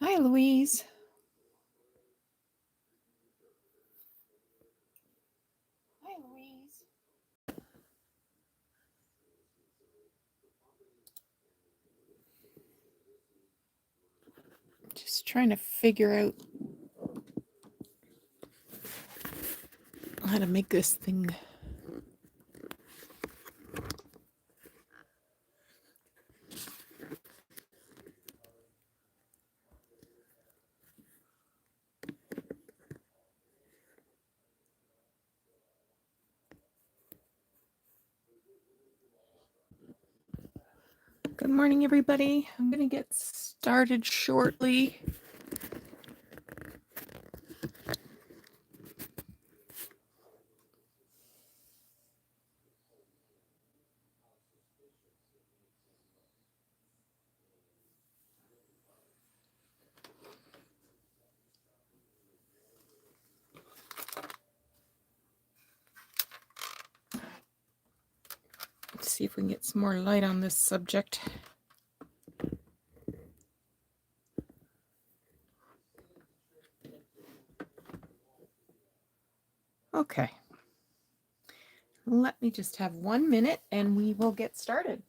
Hi, Louise. Hi, Louise. Just trying to figure out how to make this thing. Good morning, everybody. I'm going to get started shortly. Let's see if we can get some more light on this subject. Okay. Let me just have 1 minute and we will get started.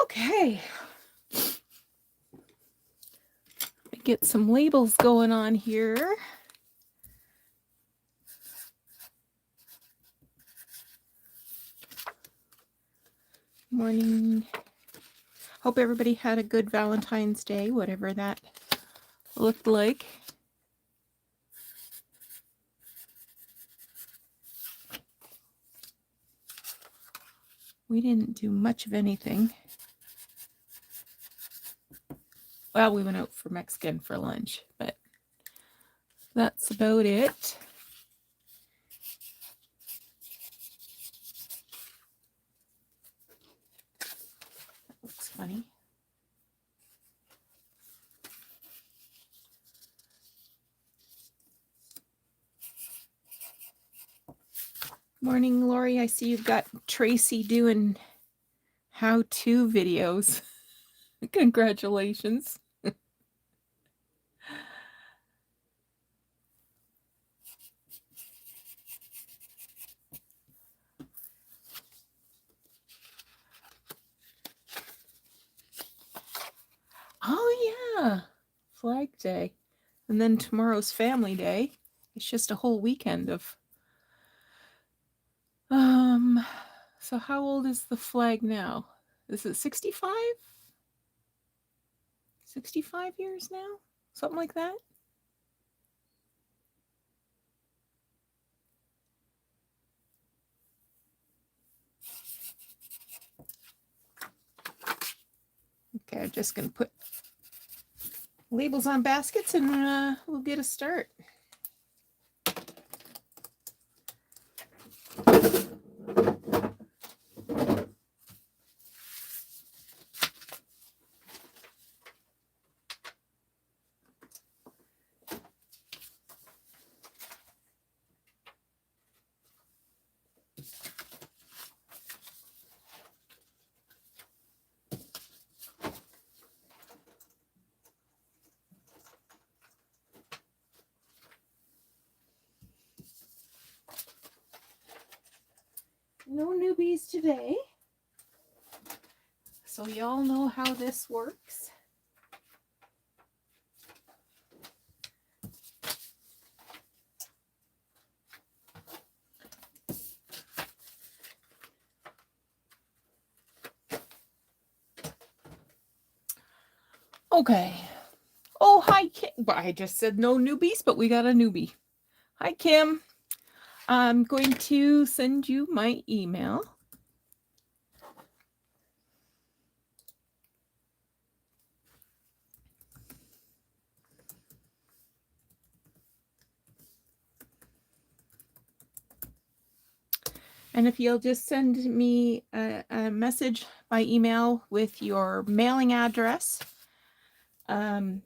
Okay. Get some labels going on here. Morning. Hope everybody had a good Valentine's Day, whatever that looked like. We didn't do much of anything. Well, we went out for Mexican for lunch, but that's about it. That looks funny. Morning, Lori. I see you've got Tracy doing how-to videos. Congratulations. Oh, yeah. Flag Day. And then tomorrow's Family Day. It's just a whole weekend of... So how old is the flag now? Is it 65? 65 years now? Something like that? Okay, I'm just going to put labels on baskets and we'll get a start. newbies today. So y'all know how this works. Okay. Oh, hi, Kim. Well, I just said no newbies, but we got a newbie. Hi, Kim. I'm going to send you my email. And if you'll just send me a message by email with your mailing address, and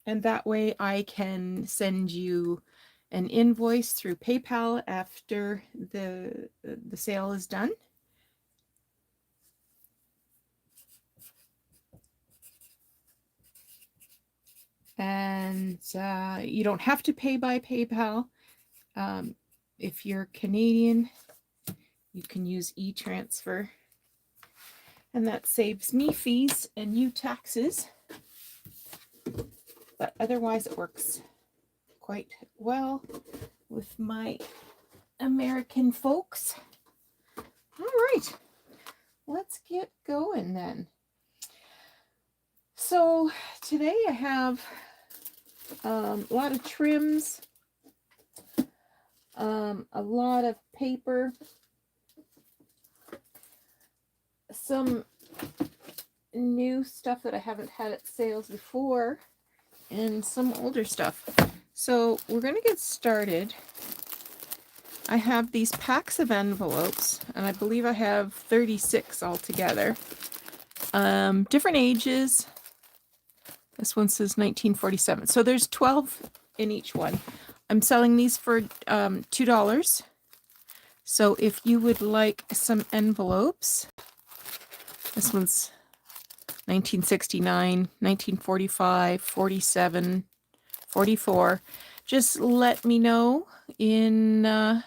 that way I can send you an invoice through PayPal after the sale is done. And you don't have to pay by PayPal. If you're Canadian, you can use e-transfer. And that saves me fees and you taxes. But otherwise it works quite well with my American folks. All right, let's get going then. So today I have a lot of trims, a lot of paper, some new stuff that I haven't had at sales before, and some older stuff. So we're going to get started. I have these packs of envelopes, and I believe I have 36 altogether. Different ages. This one says 1947. So there's 12 in each one. I'm selling these for $2. So if you would like some envelopes, this one's 1969, 1945, 47, 44. Just let me know in the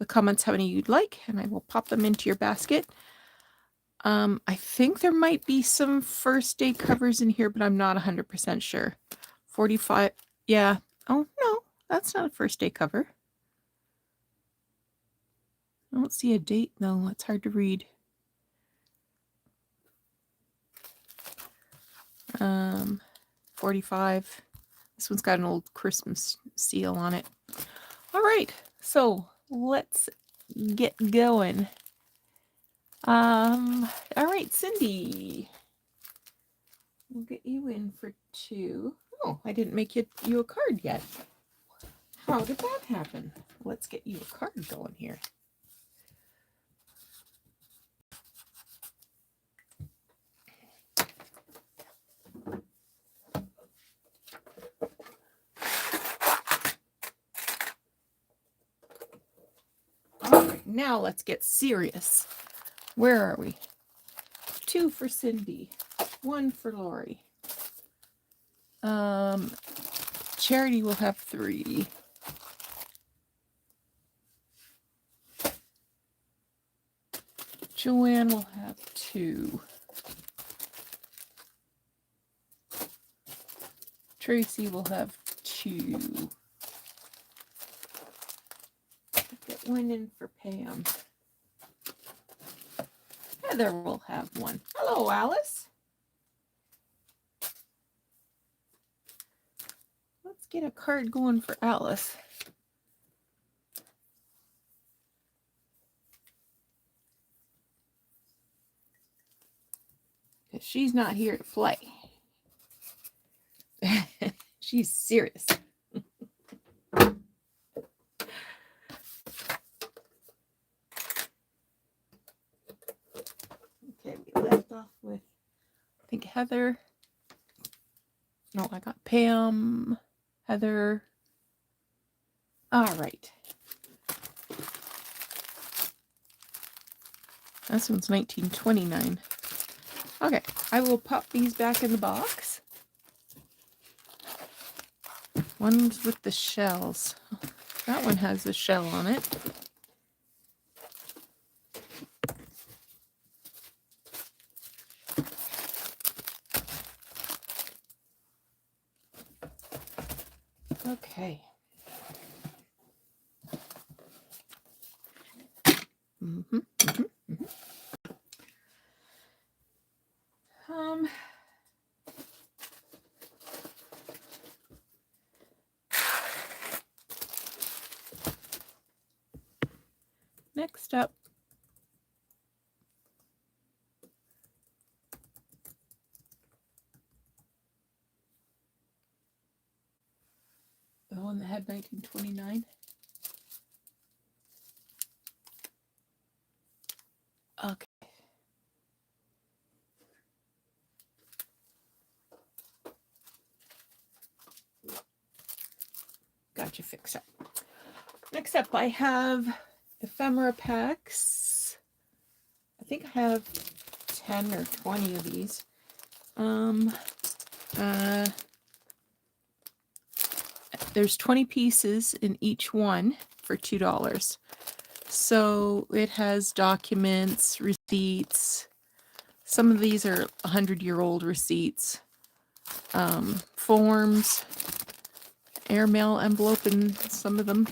comments how many you'd like, and I will pop them into your basket. I think there might be some first day covers in here, but I'm not 100% sure. 45, yeah. Oh, no, that's not a first day cover. I don't see a date, though. It's hard to read. 45. This one's got an old Christmas seal on it. All right, so let's get going. All right, Cindy, we'll get you in for 2. Oh, I didn't make you a card yet. How did that happen? Let's get you a card going here. All right, now let's get serious. Where are we? 2 for Cindy, 1 for Lori. Charity will have 3. Joanne will have 2. Tracy will have 2. Get 1 in for Pam. Heather will have 1. Hello, Alice. Let's get a card going for Alice. Because she's not here to play. She's serious. Okay, we left off with, I think, Heather. No, I got Pam, Heather. All right. This one's 1929. Okay, I will pop these back in the box. One's with the shells. That one has a shell on it. Mm-hmm, mm-hmm, mm-hmm. Next up, the one that had 1929. Okay. Gotcha, fix it. Next up, I have ephemera packs. I think I have 10 or 20 of these. There's 20 pieces in each one for $2. So it has documents, receipts. Some of these are 100-year-old receipts. Forms, airmail envelope in some of them.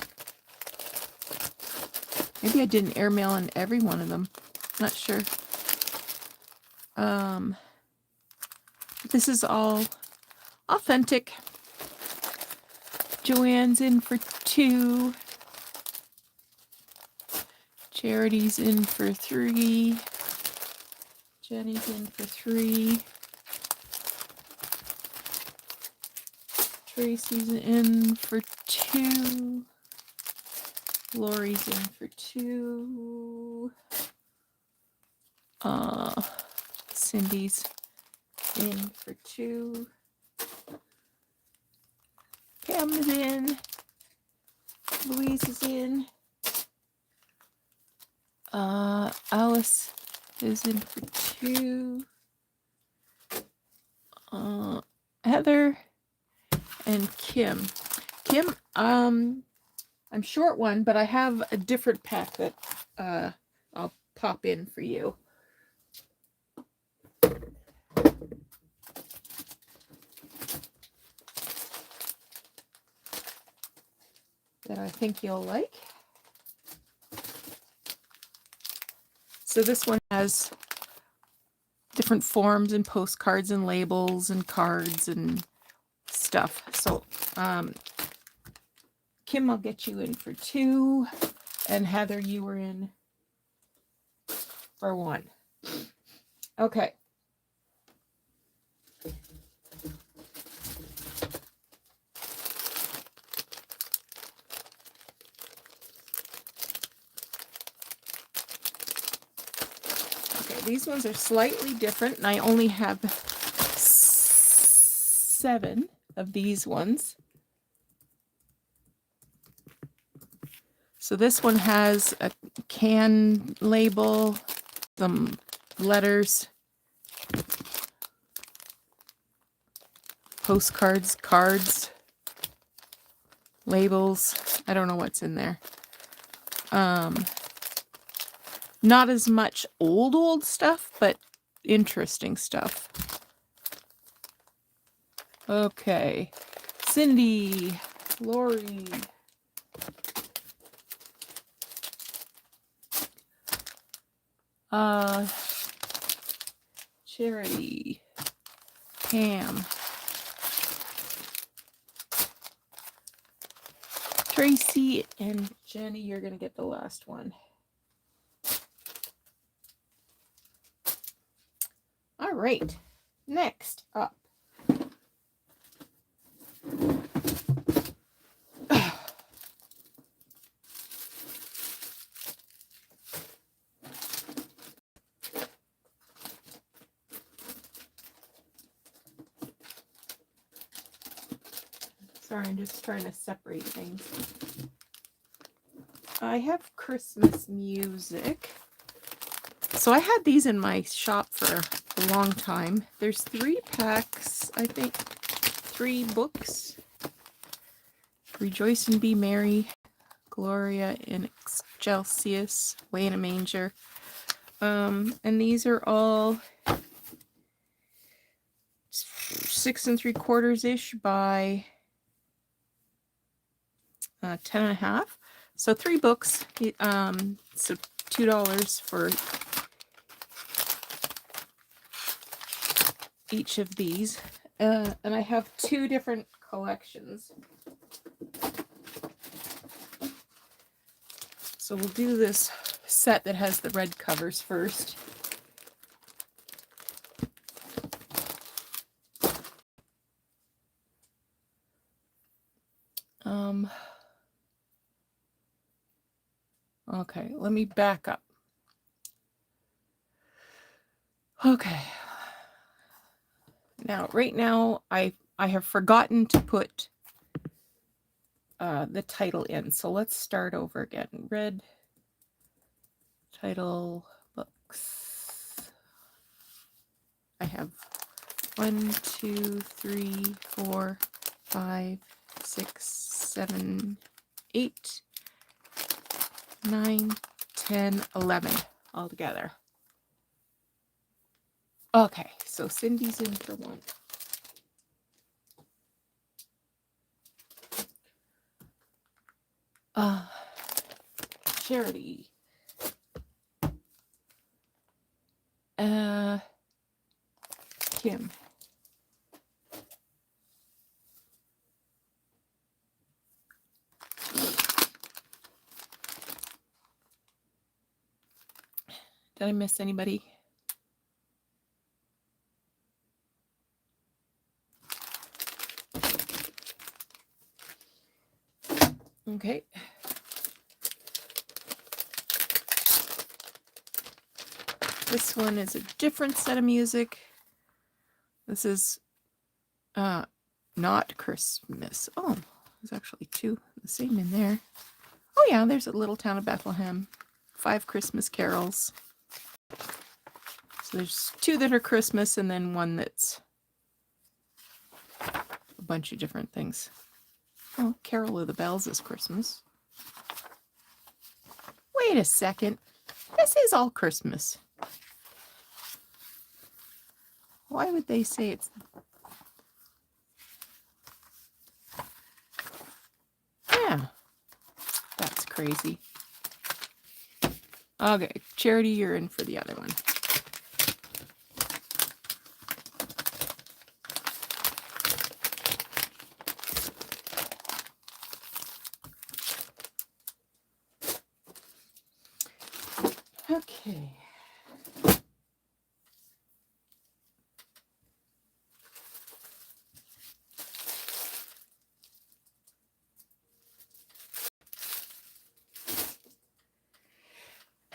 Maybe I did an airmail in every one of them. Not sure. This is all authentic. Joanne's in for 2. Charity's in for 3. Jenny's in for 3. Tracy's in for 2. Lori's in for 2. Cindy's in for 2. Pam is in. Louise is in. Alice is in for 2. Heather and Kim. Kim, I'm short one, but I have a different pack that I'll pop in for you. That I think you'll like. So this one has different forms and postcards and labels and cards and stuff. So Kim, I'll get you in for 2, and Heather, you were in for 1. Okay. These ones are slightly different, and I only have 7 of these ones. So this one has a can label, some letters, postcards, cards, labels. I don't know what's in there. Not as much old stuff, but interesting stuff. Okay. Cindy, Lori, Charity, Pam, Tracy, and Jenny, you're going to get the last one. All right, next up. Sorry, I'm just trying to separate things. I have Christmas music. So I had these in my shop for a long time. There's 3 packs, I think, 3 books. Rejoice and Be Merry, Gloria in Excelsis, Way in a Manger. And these are all 6 3/4-ish by 10 1/2. So 3 books. So $2 for each of these. And I have 2 different collections. So we'll do this set that has the red covers first. Okay, let me back up. Okay. Now, right now, I have forgotten to put the title in. So let's start over again. Red title books. I have 1, 2, 3, 4, 5, 6, 7, 8, 9, 10, 11 altogether. Okay, so Cindy's in for 1. Charity. Kim. Did I miss anybody? Okay. This one is a different set of music. This is not Christmas. Oh, there's actually 2 the same in there. Oh yeah, there's a Little Town of Bethlehem. 5 Christmas carols. So there's 2 that are Christmas and then 1 that's a bunch of different things. Oh, Carol of the Bells is Christmas. Wait a second. This is all Christmas. Why would they say it's... Yeah. That's crazy. Okay, Charity, you're in for the other one. Okay.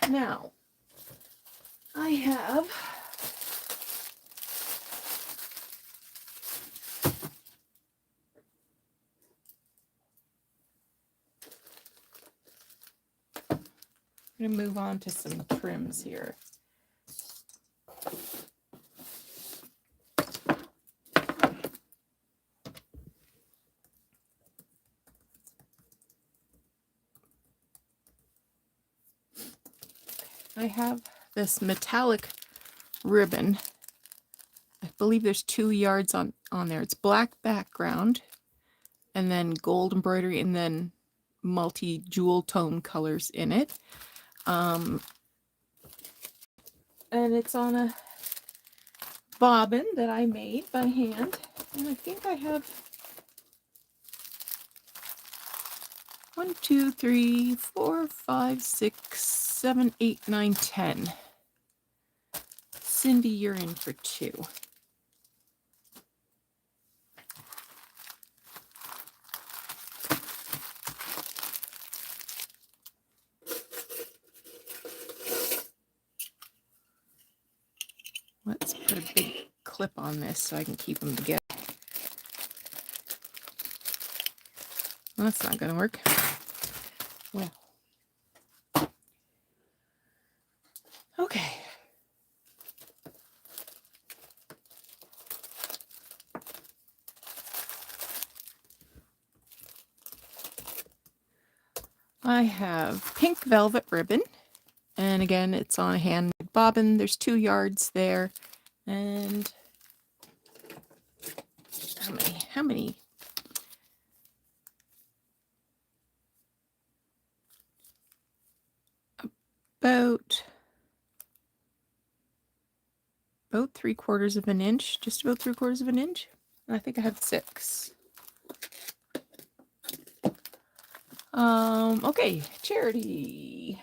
Now, I have I'm going to move on to some trims here. I have this metallic ribbon. I believe there's 2 yards on there. It's black background and then gold embroidery and then multi-jewel tone colors in it. And it's on a bobbin that I made by hand. And I think I have 1, 2, 3, 4, 5, 6, 7, 8, 9, 10. Cindy, you're in for 2. Let's put a big clip on this so I can keep them together. Well, that's not going to work. Well. Okay. I have pink velvet ribbon. And again, it's on a handmade bobbin. There's 2 yards there. And how many? about 3/4 of an inch, just about 3/4 of an inch. I think I have 6. Okay, Charity,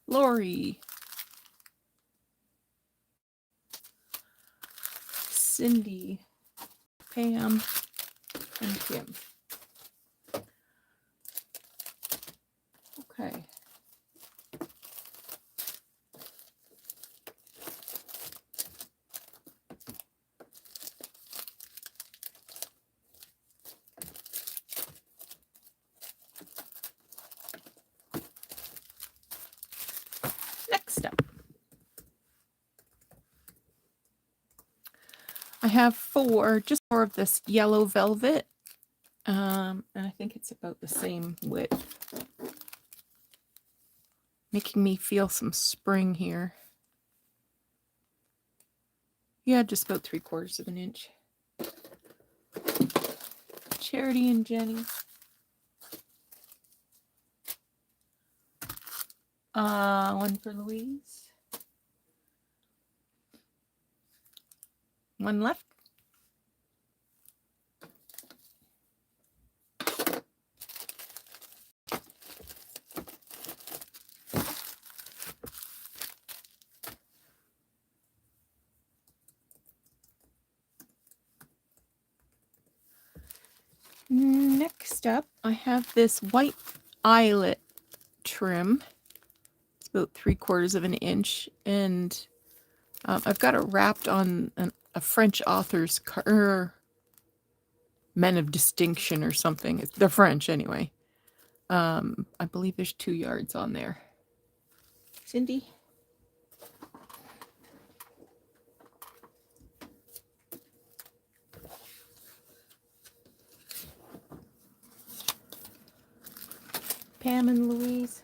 Lori, Cindy, Pam, and Kim. Okay. Next up, I have just 4 of this yellow velvet, and I think it's about the same width. Making me feel some spring here. Yeah, just about 3/4 of an inch. Charity and Jenny. One for Louise. One left. Next up, I have this white eyelet trim. It's about 3/4 of an inch, and I've got it wrapped on a French author's Men of Distinction or something. They're French anyway. I believe there's 2 yards on there. Cindy? Pam and Louise?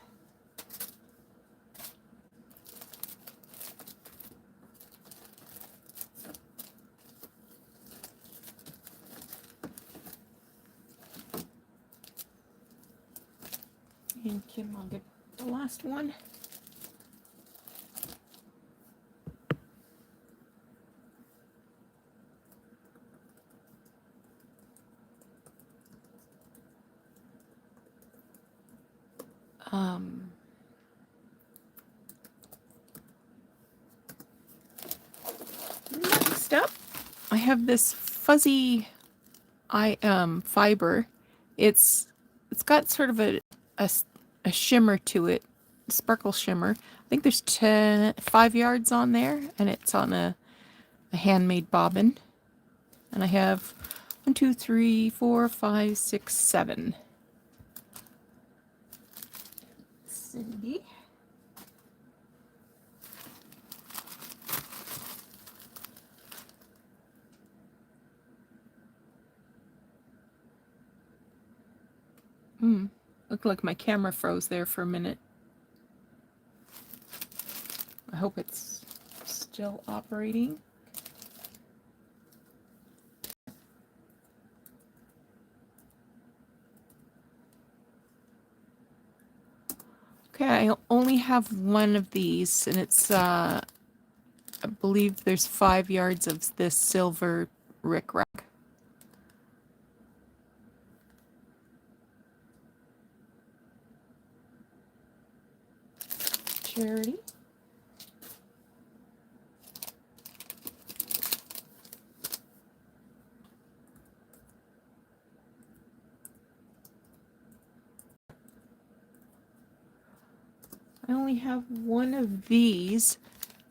And Kim, I'll get the last one. Next up, I have this fuzzy fiber. It's got sort of a shimmer to it, sparkle shimmer. I think there's 5 yards on there, and it's on a handmade bobbin. And I have 1, 2, 3, 4, 5, 6, 7. Cindy. Looked like my camera froze there for a minute. I hope it's still operating. Okay, I only have one of these, and it's, I believe there's 5 yards of this silver rickrack. Charity. I only have one of these,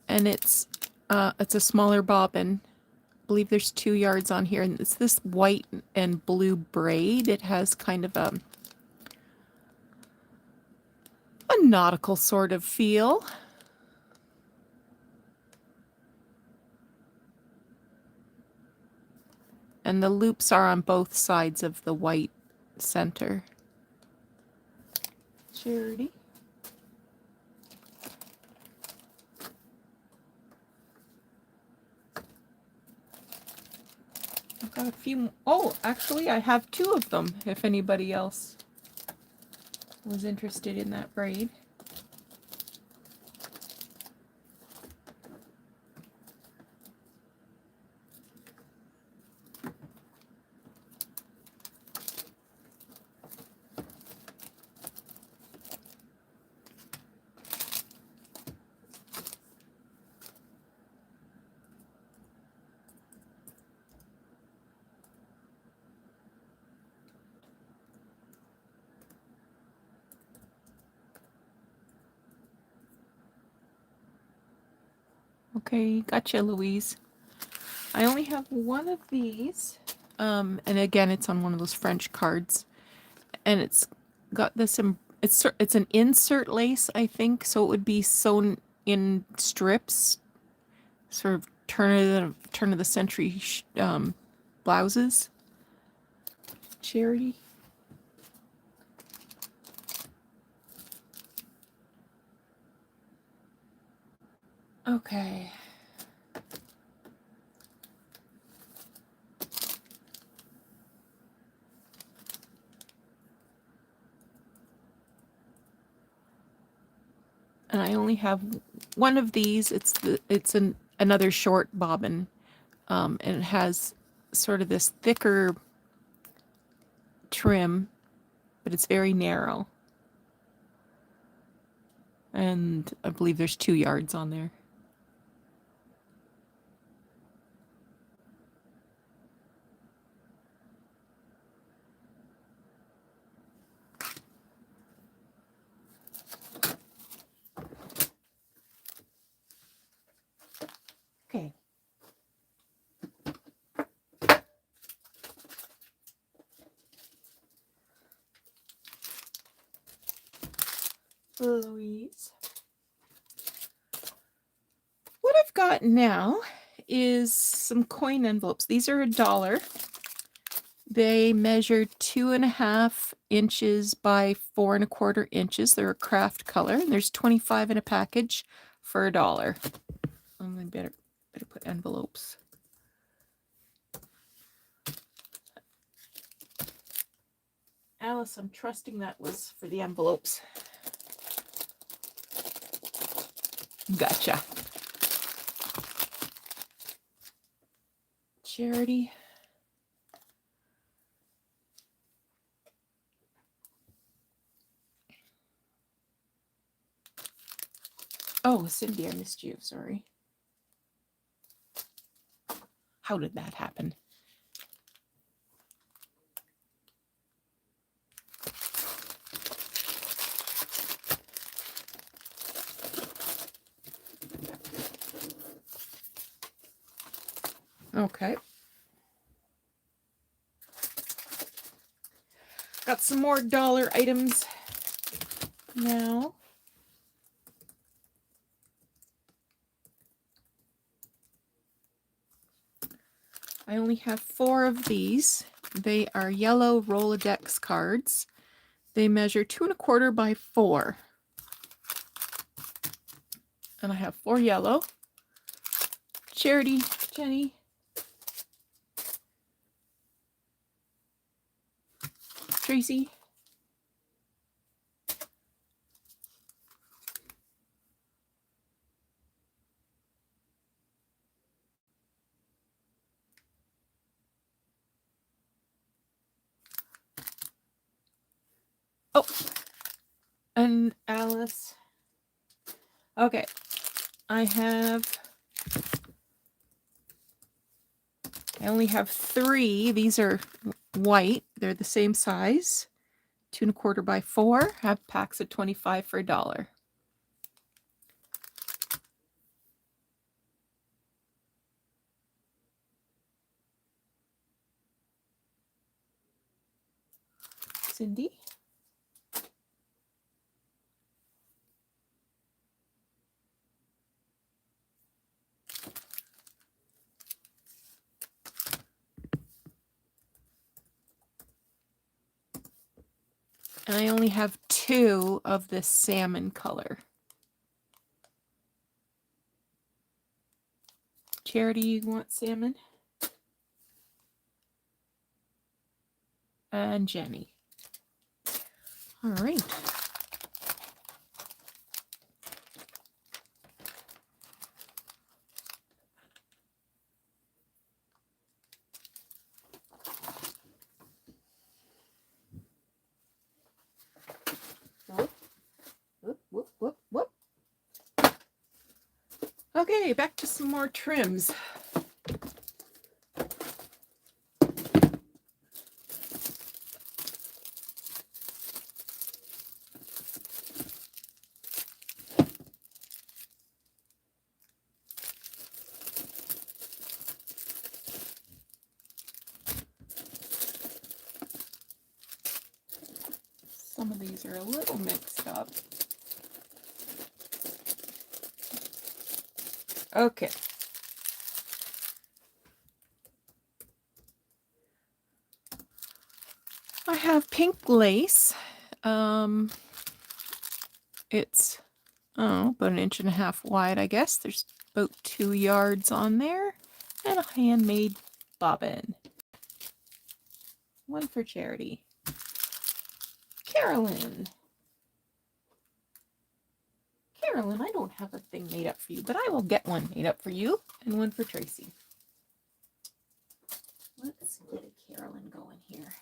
and it's a smaller bobbin. I believe there's 2 yards on here, and it's this white and blue braid. It has kind of a nautical sort of feel. And the loops are on both sides of the white center. Charity. I've got a few. Oh, actually, I have 2 of them, if anybody else was interested in that braid. Okay, gotcha, Louise. I only have one of these. And again, it's on one of those French cards. And it's got this, it's an insert lace, I think. So it would be sewn in strips, sort of turn of the century blouses. Charity. Okay. And I only have one of these. It's another short bobbin, and it has sort of this thicker trim, but it's very narrow. And I believe there's 2 yards on there. Okay. Louise. What I've got now is some coin envelopes. These are $1. They measure 2.5 inches by 4.25 inches. They're a craft color, and there's 25 in a package for $1. I better put envelopes. Alice, I'm trusting that was for the envelopes. Gotcha. Charity. Oh, Cindy, I missed you. Sorry. How did that happen? Okay. Got some more dollar items now. I only have 4 of these. They are yellow Rolodex cards. They measure 2.25 by 4. And I have 4 yellow. Charity, Jenny. Tracy. Oh, and Alice. Okay, I only have 3. These are white. They're the same size. 2.25 by 4. Have packs of 25 for $1. Cindy. And I only have 2 of this salmon color. Charity, you want salmon? And Jenny. All right. Whoop, whoop, whoop, whoop. Okay, back to some more trims. some of these are a little mixed up. Okay. I have pink lace. It's about 1.5 inches wide, I guess. There's about 2 yards on there, and a handmade bobbin. One for charity. Carolyn. Carolyn, I don't have a thing made up for you, but I will get one made up for you, and one for Tracy. Let's get a Carolyn going here.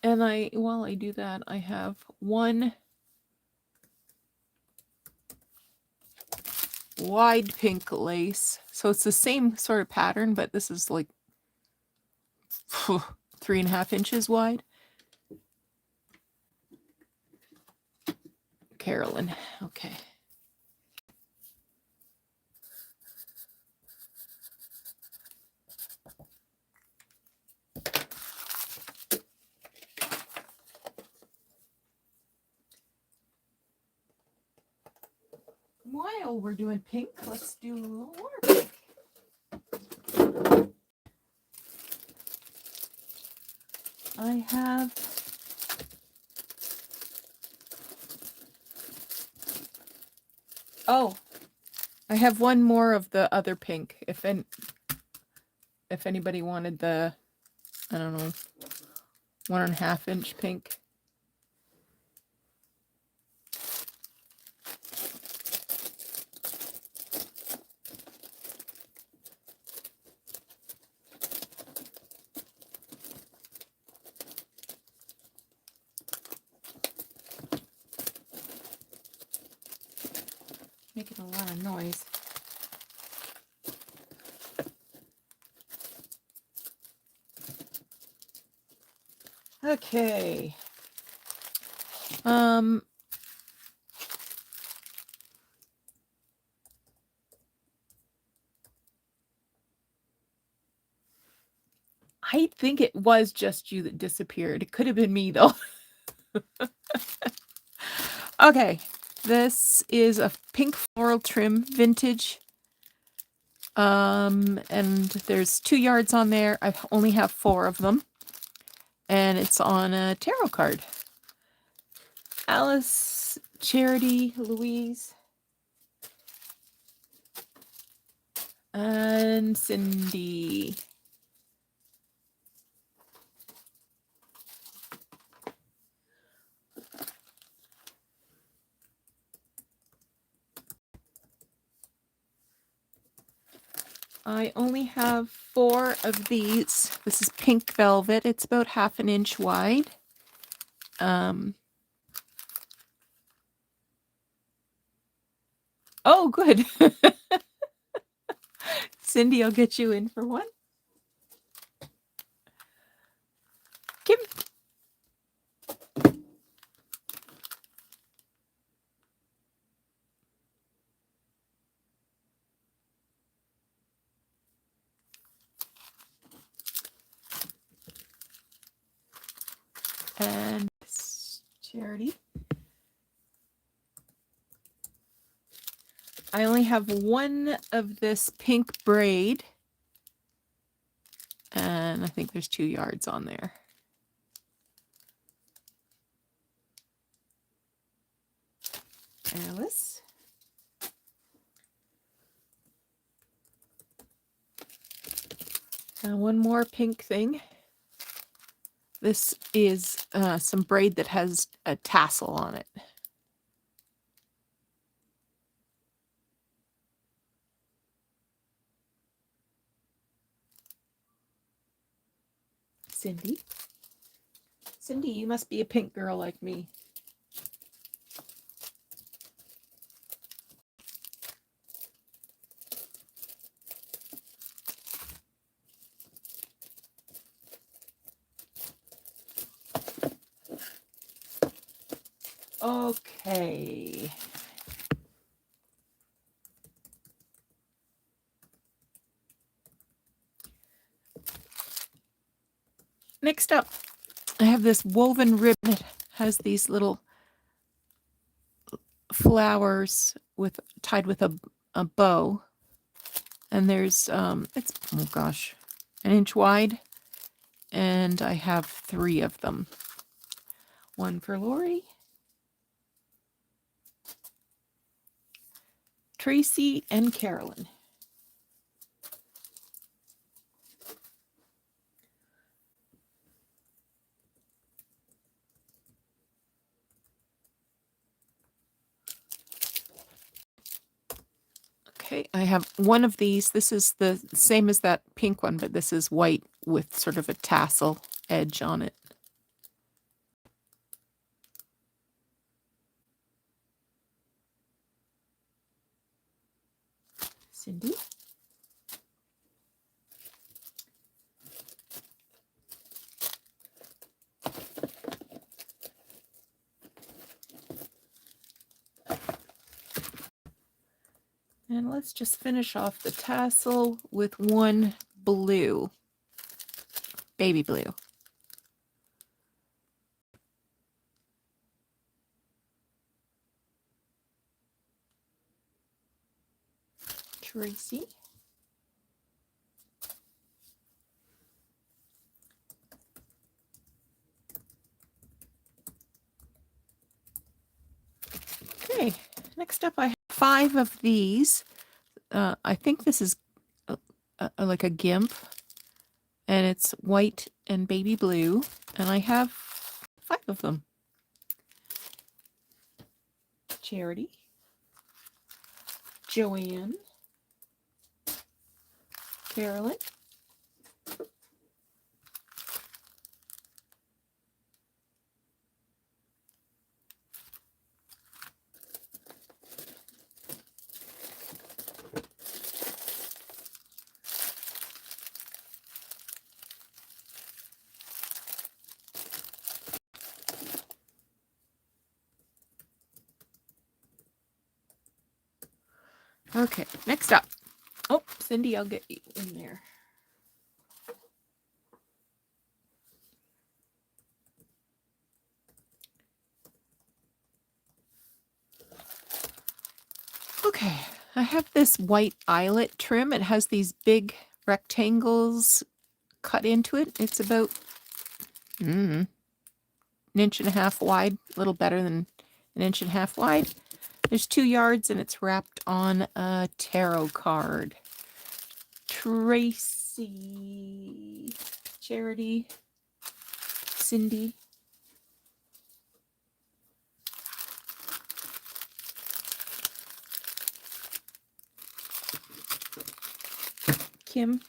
And while I do that, I have one wide pink lace. So it's the same sort of pattern, but this is like 3.5 inches wide. Carolyn. Okay. While we're doing pink, let's do a little more pink. I have I have one more of the other pink. If anybody wanted the, I don't know, 1.5 inch pink. Making a lot of noise. Okay. I think it was just you that disappeared. It could have been me though. Okay. This is a pink floral trim vintage. And there's 2 yards on there. I only have 4 of them. And it's on a tarot card. Alice, Charity, Louise, and Cindy. I only have 4 of these. This is pink velvet. It's about 1/2 inch wide. Oh, good. Cindy, I'll get you in for one. Kim. And Charity. I only have 1 of this pink braid. And I think there's 2 yards on there. Alice. One more pink thing. This is some braid that has a tassel on it. Cindy. Cindy, you must be a pink girl like me. Okay. Next up, I have this woven ribbon. It has these little flowers tied with a bow. And there's it's, oh gosh, an inch wide. And I have 3 of them. One for Lori, Tracy, and Carolyn. Okay, I have one of these. This is the same as that pink one, but this is white with sort of a tassel edge on it. Cindy. And let's just finish off the tassel with one blue, baby blue. Tracy. Okay, next up I have 5 of these. I think this is like a gimp, and it's white and baby blue, and I have 5 of them. Charity, Joanne, Carolyn, okay, next up. Oh, Cindy, I'll get you in there. Okay, I have this white eyelet trim. It has these big rectangles cut into it. It's about an 1.5 inches wide, a little better than 1.5 inches wide. There's 2 yards, and it's wrapped on a tarot card. Tracy, Charity, Cindy, Kim,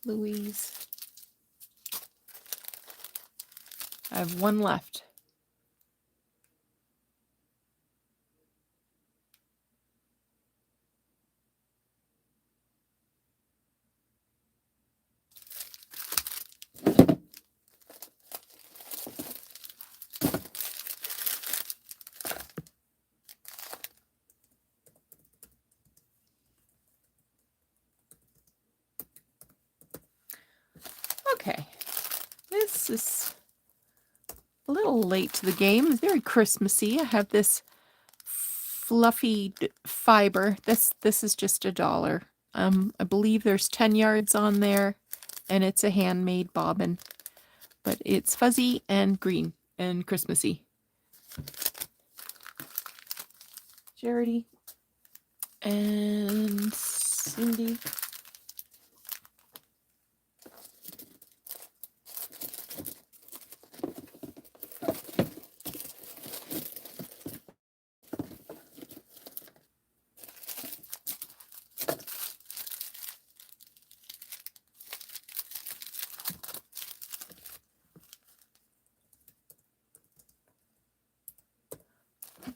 Louise. I have 1 left. Okay, this is a little late to the game. It's very Christmassy. I have this fluffy fiber. This is just $1. I believe there's 10 yards on there, and it's a handmade bobbin, but it's fuzzy and green and Christmassy. Charity and Cindy.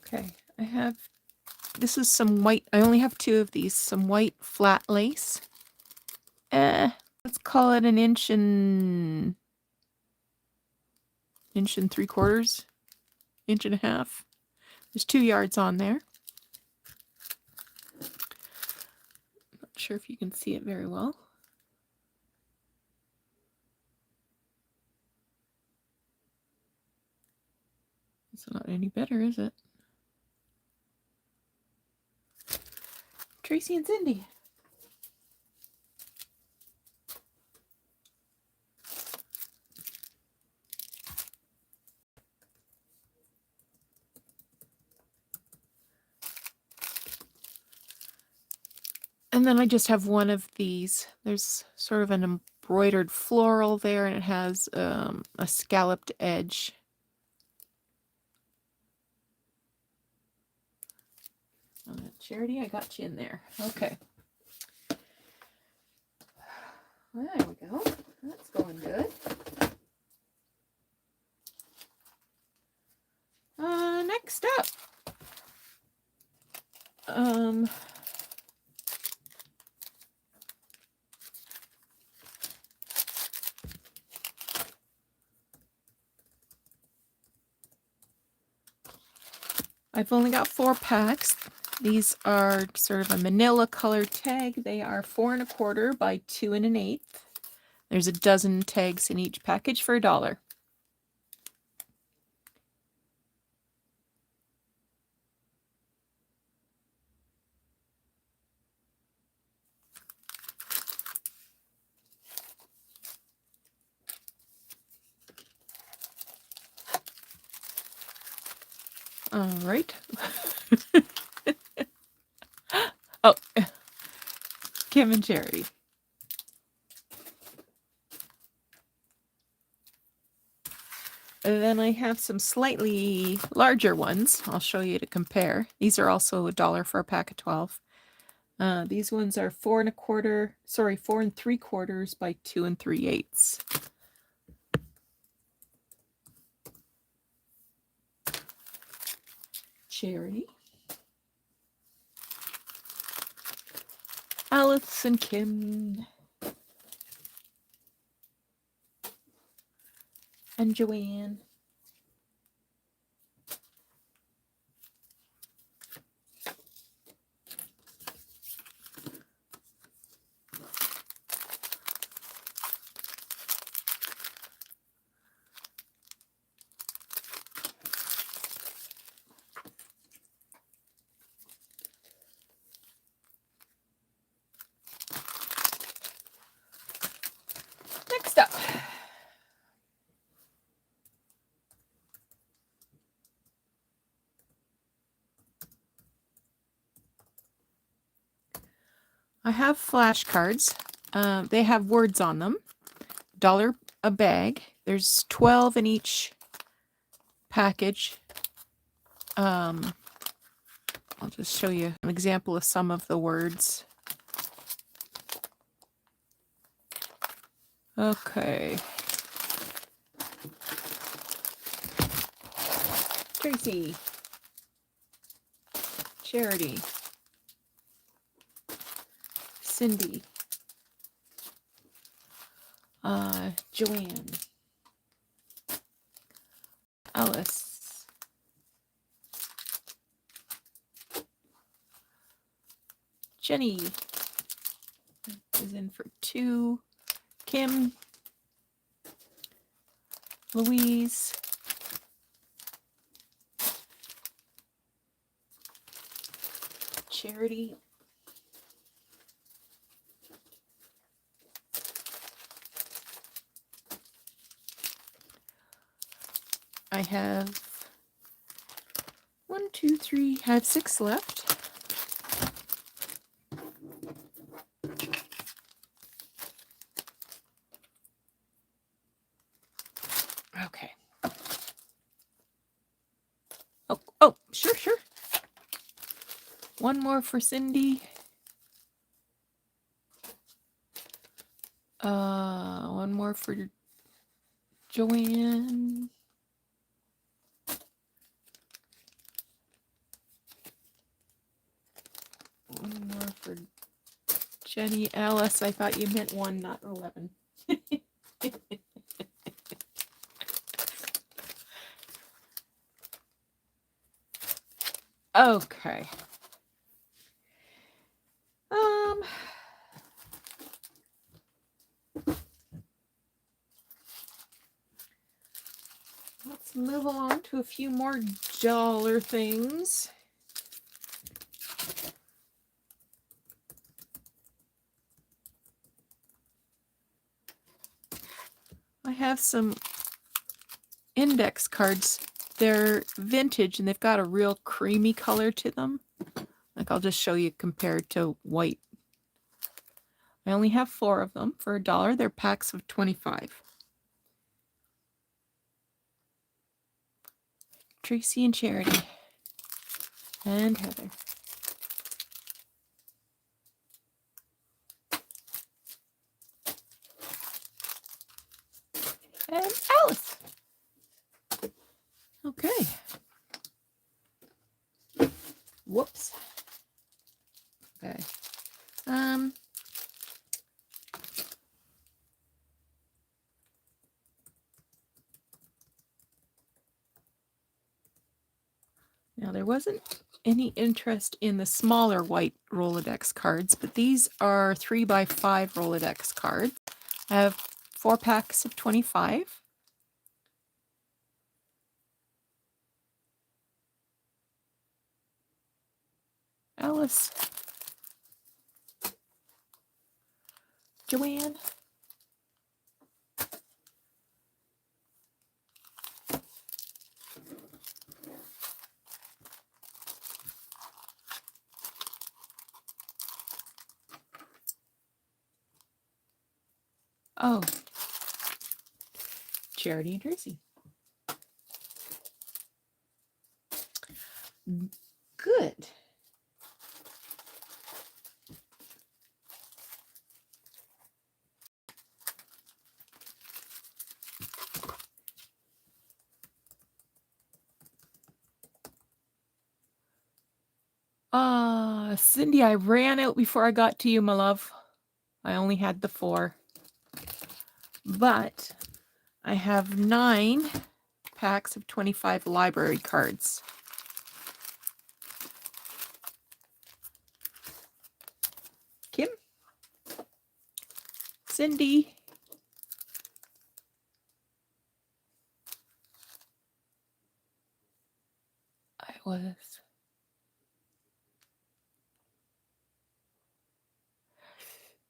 Okay, I have, this is some white, I only have 2 of these, some white flat lace. Let's call it 1.25 inches 1.75 inches. There's 2 yards on there. Not sure if you can see it very well. It's not any better, is it? Tracy and Cindy. And then I just have one of these. There's sort of an embroidered floral there, and it has a scalloped edge. Charity, I got you in there. Okay. There we go. That's going good. Next up. I've only got 4 packs. These are sort of a manila color tag. They are 4 1/4 by 2 1/8. There's a dozen tags in each package for $1. All right. Oh, Kim and Charity. And then I have some slightly larger ones. I'll show you to compare. These are also $1 for a pack of 12. These ones are 4 3/4 by 2 3/8. Charity. Alice and Kim. And Joanne. Next up. I have flashcards. They have words on them. $1 a bag. There's 12 in each package. I'll just show you an example of some of the words. Okay. Tracy. Charity. Cindy. Joanne. Alice. Jenny is in for 2. Kim. Louise. Charity. I have 1, 2, 3, I have 6 left. Okay. Oh, sure. One more for Cindy. One more for Joanne. One more for Jenny. Alice, I thought you meant 1, not 11. Okay. Let's move along to a few more dollar things. I have some index cards. They're vintage and they've got a real creamy color to them. Like I'll just show you compared to white. I only have 4 of them for $1. They're packs of 25. Tracy and Charity. And Heather. And Alice. Okay. Whoops. Okay. Now there wasn't any interest in the smaller white Rolodex cards, but these are 3x5 Rolodex cards. I have 4 packs of 25. Alice. Joanne. Oh. Charity and Tracy. Good. Cindy, I ran out before I got to you, my love. I only had the 4. But I have 9 packs of 25 library cards. Kim? Cindy? I was...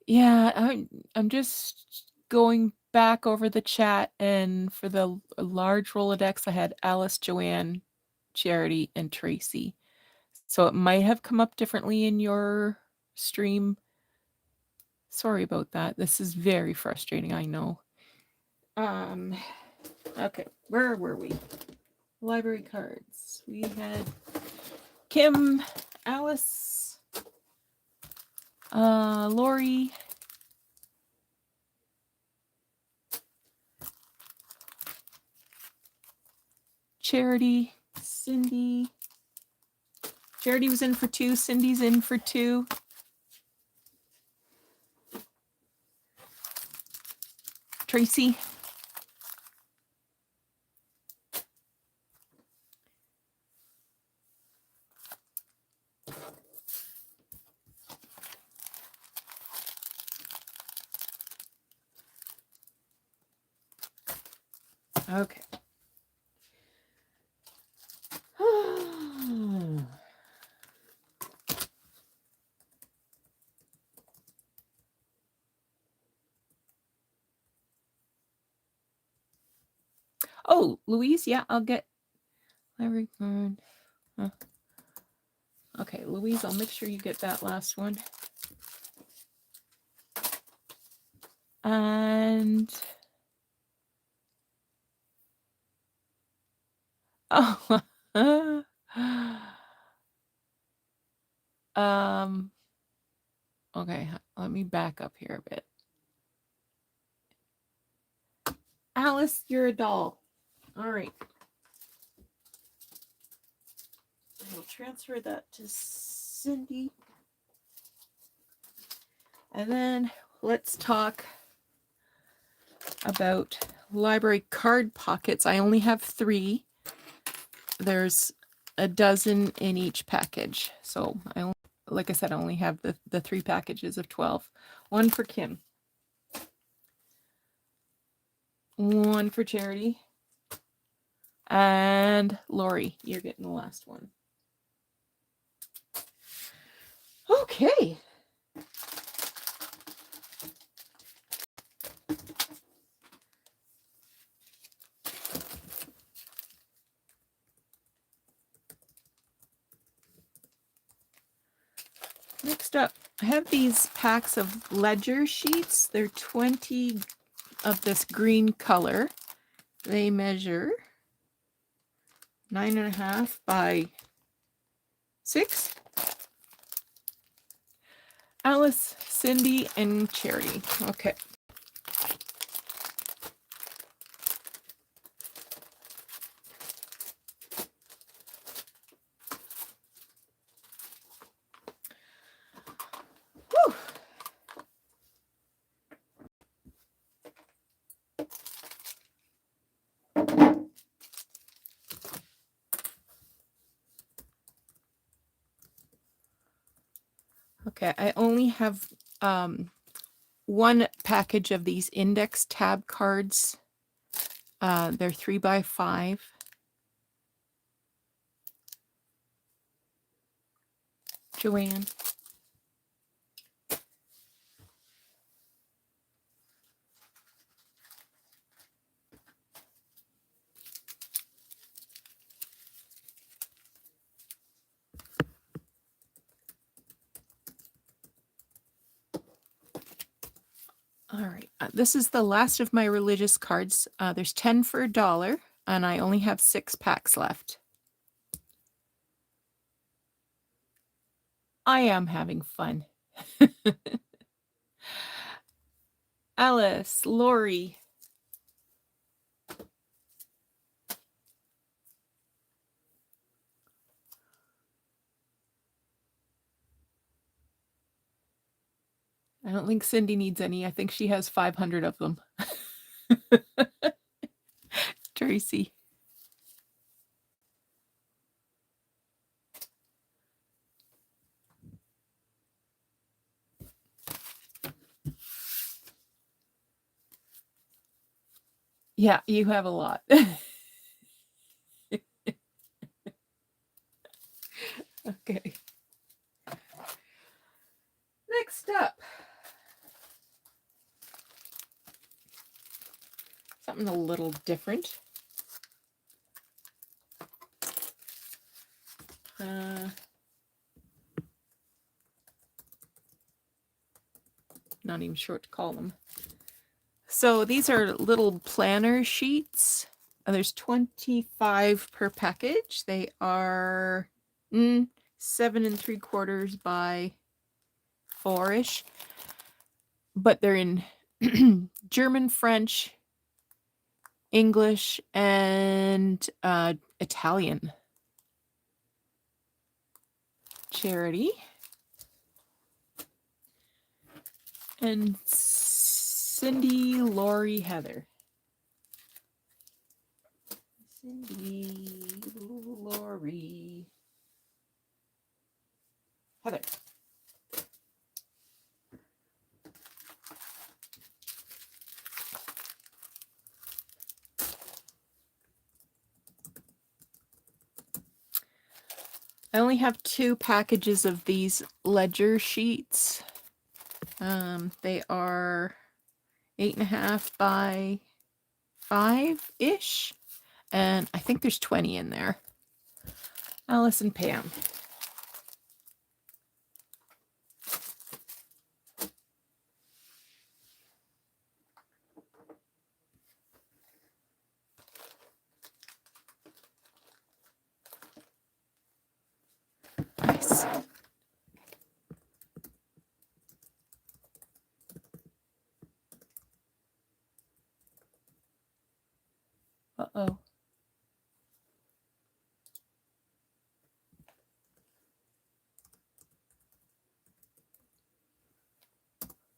Yeah, I'm just going back over the chat, and for the large Rolodex, I had Alice, Joanne, Charity, and Tracy. So it might have come up differently in your stream. Sorry about that. This is very frustrating, I know. Okay, where were we? Library cards. We had Kim, Alice, Lori, Charity, Cindy. Charity was in for 2. Cindy's in for 2. Tracy. Okay. Oh, Louise, yeah, I'll get library card. Okay, Louise, I'll make sure you get that last one. And oh, okay, let me back up here a bit. Alice, you're a doll. All right. I'll transfer that to Cindy. And then let's talk about library card pockets. I only have 3. There's a dozen in each package. So like I said, I only have the 3 packages of 12. One for Kim. One for Charity. And Lori, you're getting the last one. Okay. Next up, I have these packs of ledger sheets. They're 20 of this green color. They measure 9.5 by 6. Alice, Cindy, and Charity. Okay. Whew. Okay, I only have one package of these index tab cards. They're 3 by 5. Joanne. All right, this is the last of my religious cards. There's 10 for $1, and I only have 6 packs left. I am having fun. Alice, Lori. I don't think Cindy needs any. I think she has 500 of them. Tracy. Yeah, you have a lot. Okay. Next up. Something a little different. Not even sure what to call them. So these are little planner sheets. There's 25 per package. They are 7 3/4 by 4-ish. But they're in German, French, English, and Italian. Charity. And Cindy, Lori, Heather. Cindy, Lori, Heather. I only have 2 packages of these ledger sheets. They are 8.5 by 5-ish, and I think there's 20 in there. Alice and Pam. Nice. Uh-oh.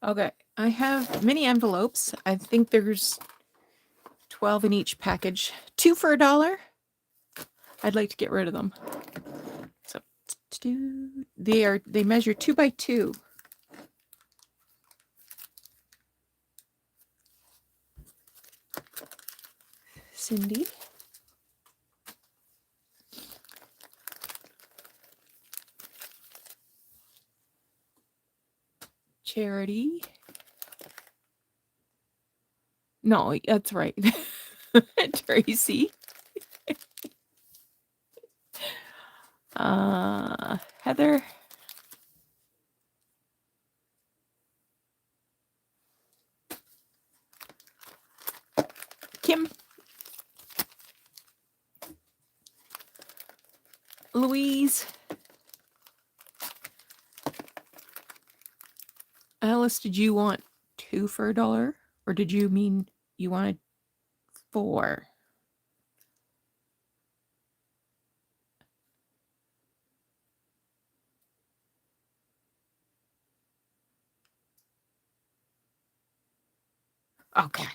Okay, I have mini envelopes. I think there's 12 in each package. 2 for $1. I'd like to get rid of them. So they measure 2 by 2. Cindy. Charity. No, that's right. Tracy. Heather. Kim. Louise. Alice, did you want 2 for $1? Or did you mean you wanted 4? Okay.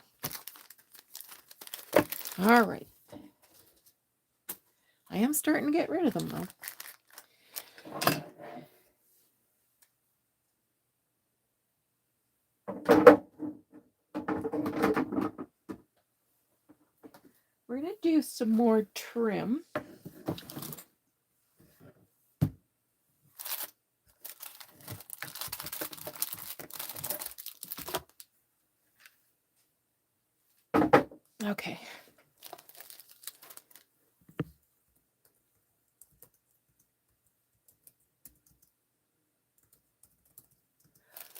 All right. I am starting to get rid of them, though. We're going to do some more trim. Okay.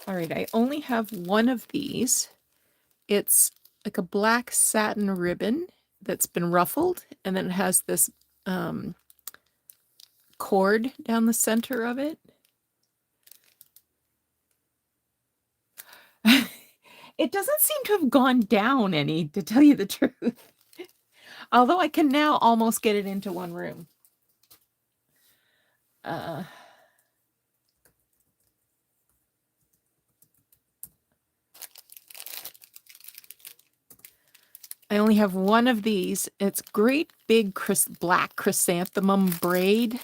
All right, I only have one of these. It's like a black satin ribbon that's been ruffled, and then it has this cord down the center of it. It doesn't seem to have gone down any, to tell you the truth. Although I can now almost get it into one room. I only have one of these. It's great big black chrysanthemum braid.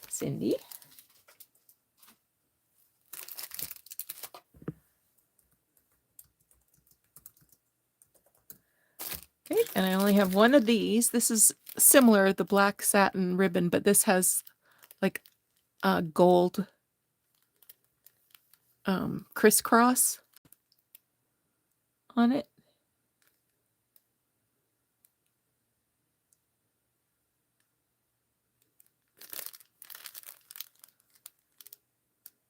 Cindy. Okay, and I only have one of these. This is similar, the black satin ribbon, but this has like a gold crisscross on it.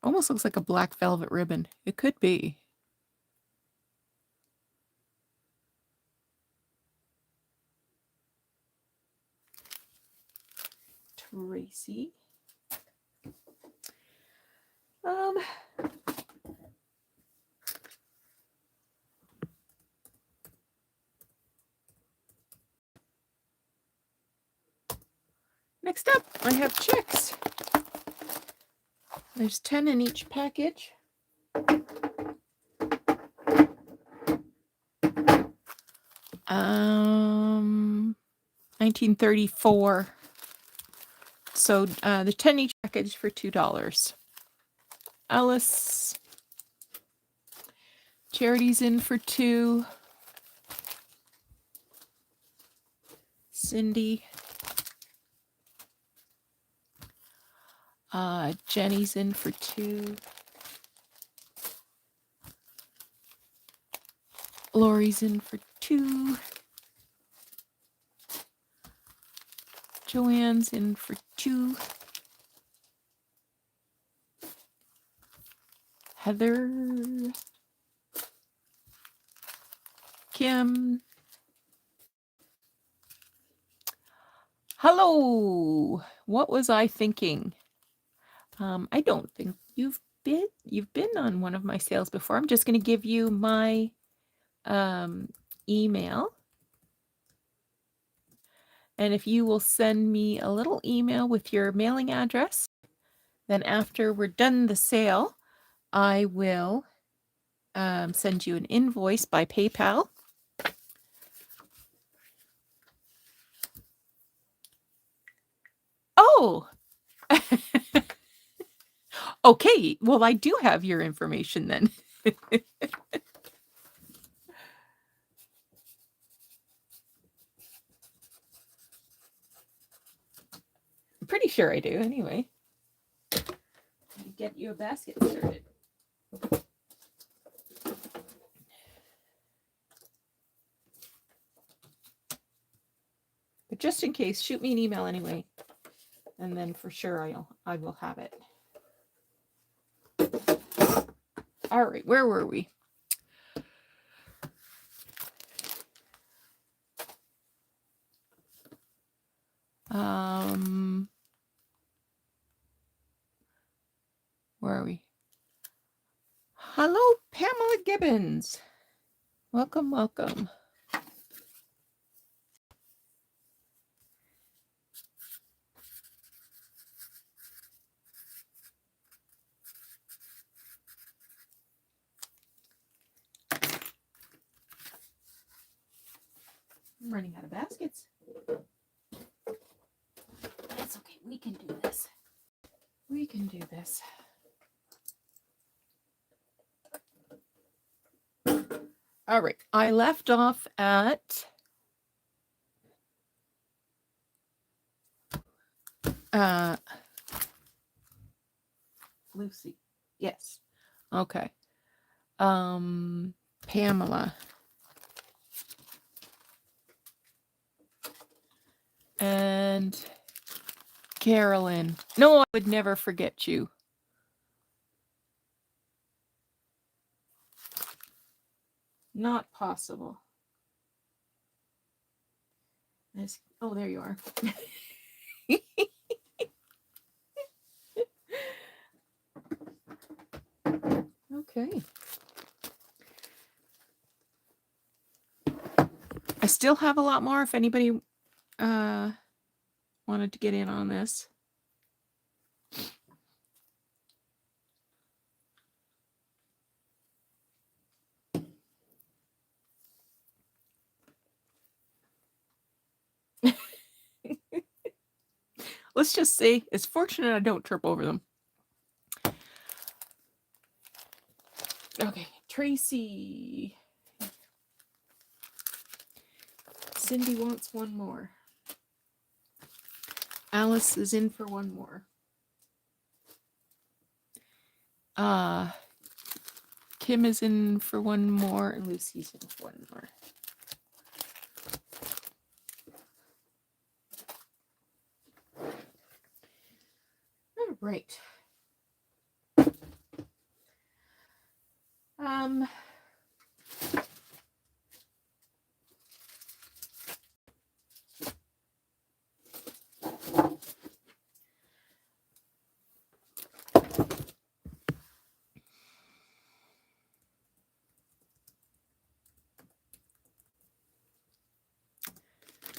Almost looks like a black velvet ribbon. It could be. Tracy. Next up, I have checks. There's 10 in each package. Um, 1934. So the 10 each package for $2. Alice. Charity's in for 2. Cindy. Jenny's in for 2. Lori's in for 2. Joanne's in for 2. Heather. Kim. Hello. What was I thinking? I don't think you've been on one of my sales before. I'm just going to give you my email. And if you will send me a little email with your mailing address, then after we're done the sale, I will send you an invoice by PayPal. Oh, okay. Well, I do have your information then. I'm pretty sure I do anyway. Get you a basket started. But just in case, shoot me an email anyway. And then for sure I will have it. All right, where were we? Where are we? Hello, Pamela Gibbons. Welcome, welcome. I'm running out of baskets. That's okay. We can do this. We can do this. All right. I left off at Lucy. Yes. Okay. Pamela. And Carolyn. No, I would never forget you. Not possible. Oh, there you are. Okay. I still have a lot more if anybody wanted to get in on this. Let's just say it's fortunate I don't trip over them. Okay, Tracy. Cindy wants one more. Alice is in for one more. Kim is in for one more, and Lucy's in for one more. All right.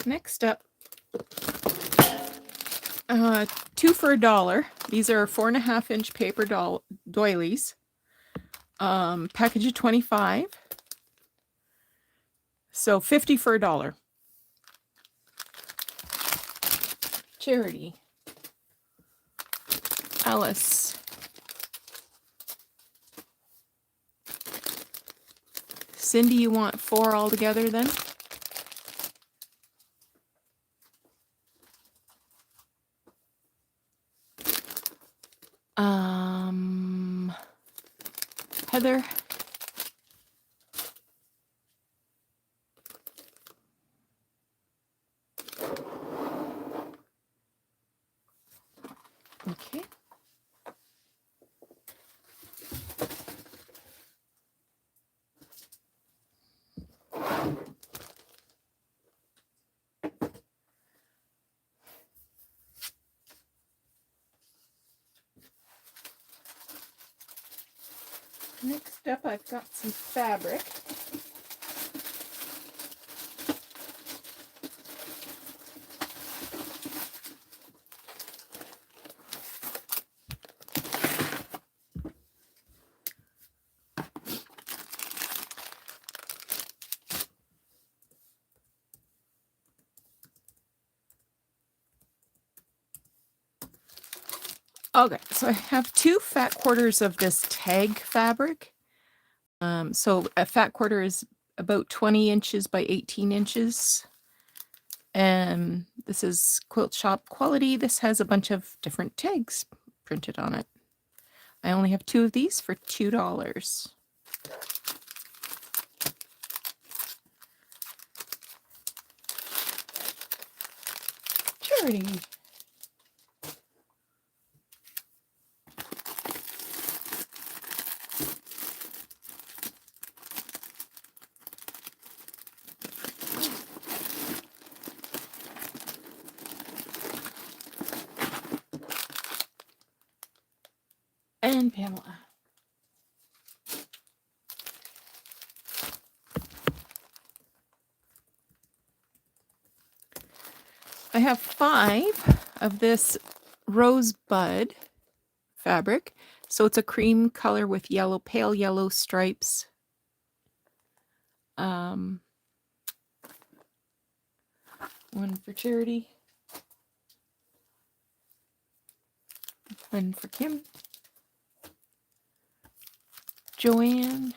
Next up, 2 for $1. These are 4.5-inch paper doilies. Package of 25. So 50 for $1. Charity. Alice. Cindy, you want 4 altogether then? Heather. Okay. Next up, I've got some fabric. Okay, so I have 2 fat quarters of this tag fabric. So a fat quarter is about 20 inches by 18 inches. And this is Quilt Shop quality. This has a bunch of different tags printed on it. I only have 2 of these for $2. Charity. And Pamela. I have 5 of this rosebud fabric. So it's a cream color with yellow, pale yellow stripes. One for Charity. One for Kim. Joanne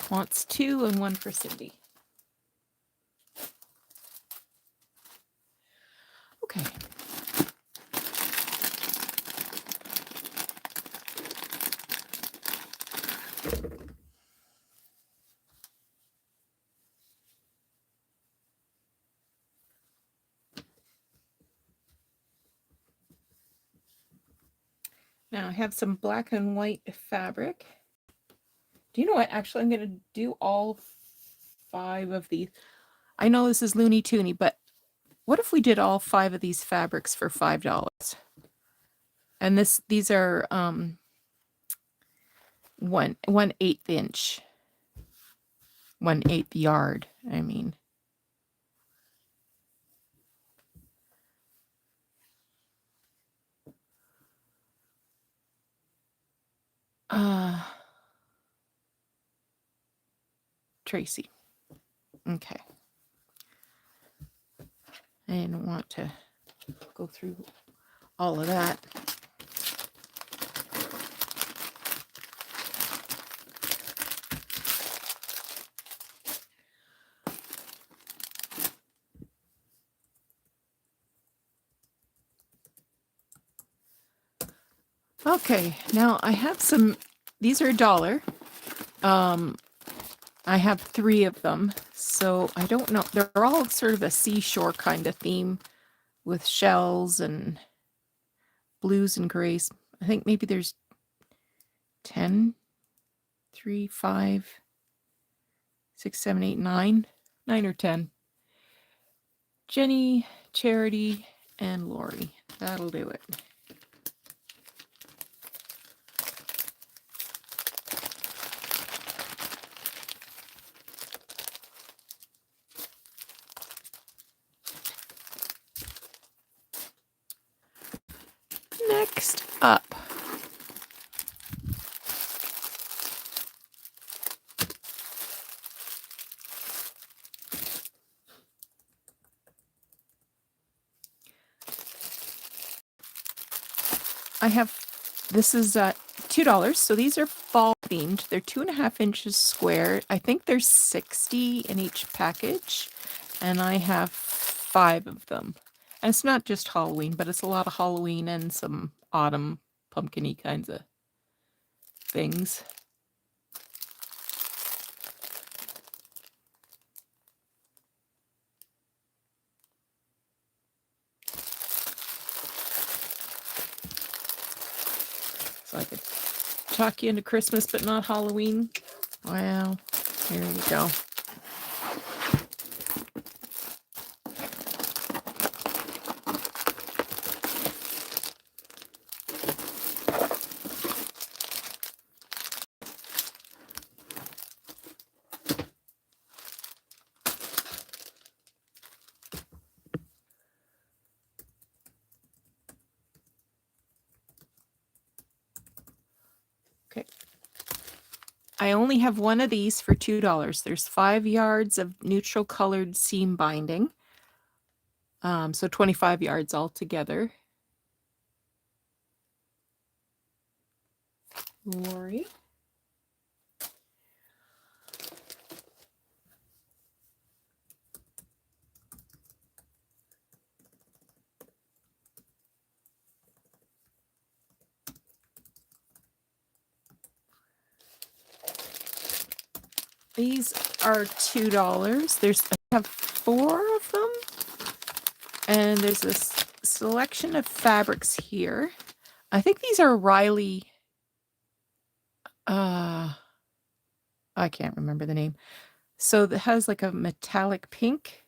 wants 2 and 1 for Cindy. Okay. Now I have some black and white fabric. Do you know what? Actually, I'm going to do all 5 of these. I know this is loony toony, but what if we did all 5 of these fabrics for $5? And these are 1/8 inch, 1/8 yard. I mean, Tracy. Okay. I didn't want to go through all of that. Okay, now I have some, these are $1. I have 3 of them, so I don't know. They're all sort of a seashore kind of theme with shells and blues and grays. I think maybe there's 10, 3, 5, 6, 7, 8, 9, 9 or 10. Jenny, Charity, and Lori. That'll do it. Next up, I have, this is $2. So these are fall themed. They're 2.5 inches square. I think there's 60 in each package, and I have 5 of them. And it's not just Halloween, but it's a lot of Halloween and some autumn pumpkin-y kinds of things. So I could talk you into Christmas, but not Halloween. Well, here you go. Okay. I only have 1 of these for $2. There's 5 yards of neutral colored seam binding. So 25 yards altogether. Lori. These are $2. I have 4 of them. And there's this selection of fabrics here. I think these are Riley. I can't remember the name. So it has like a metallic pink.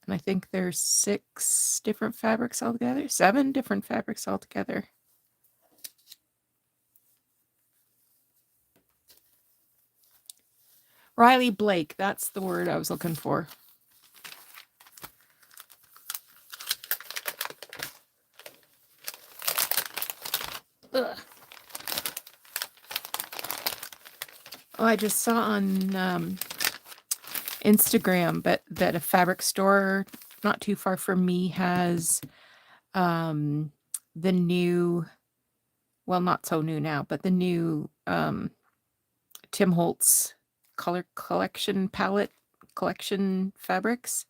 And I think there's 6 different fabrics altogether. 7 different fabrics altogether. Riley Blake, that's the word I was looking for. Ugh. Oh, I just saw on Instagram, but that a fabric store not too far from me has the new, well, not so new now, but the new Tim Holtz color collection palette collection fabrics.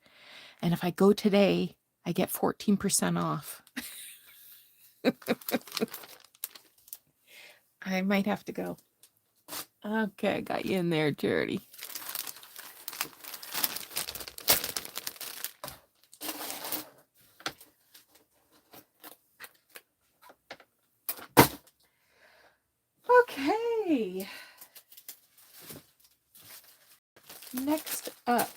And if I go today, I get 14% off. I might have to go. Okay, got you in there, Charity. Okay. Next up.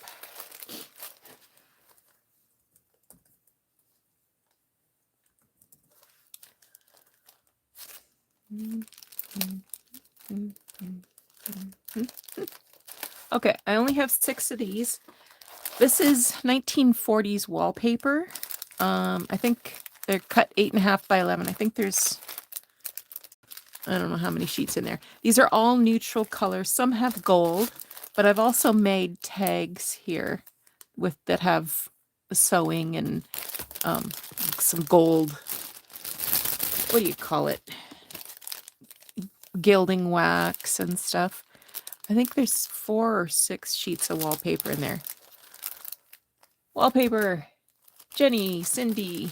Okay, I only have 6 of these. This is 1940s wallpaper. I think they're cut 8.5 by 11. I think there's, I don't know how many sheets in there. These are all neutral colors. Some have gold, but I've also made tags here with that have sewing and some gold. What do you call it? Gilding wax and stuff. I think there's 4 or 6 sheets of wallpaper in there. Wallpaper. Jenny, Cindy.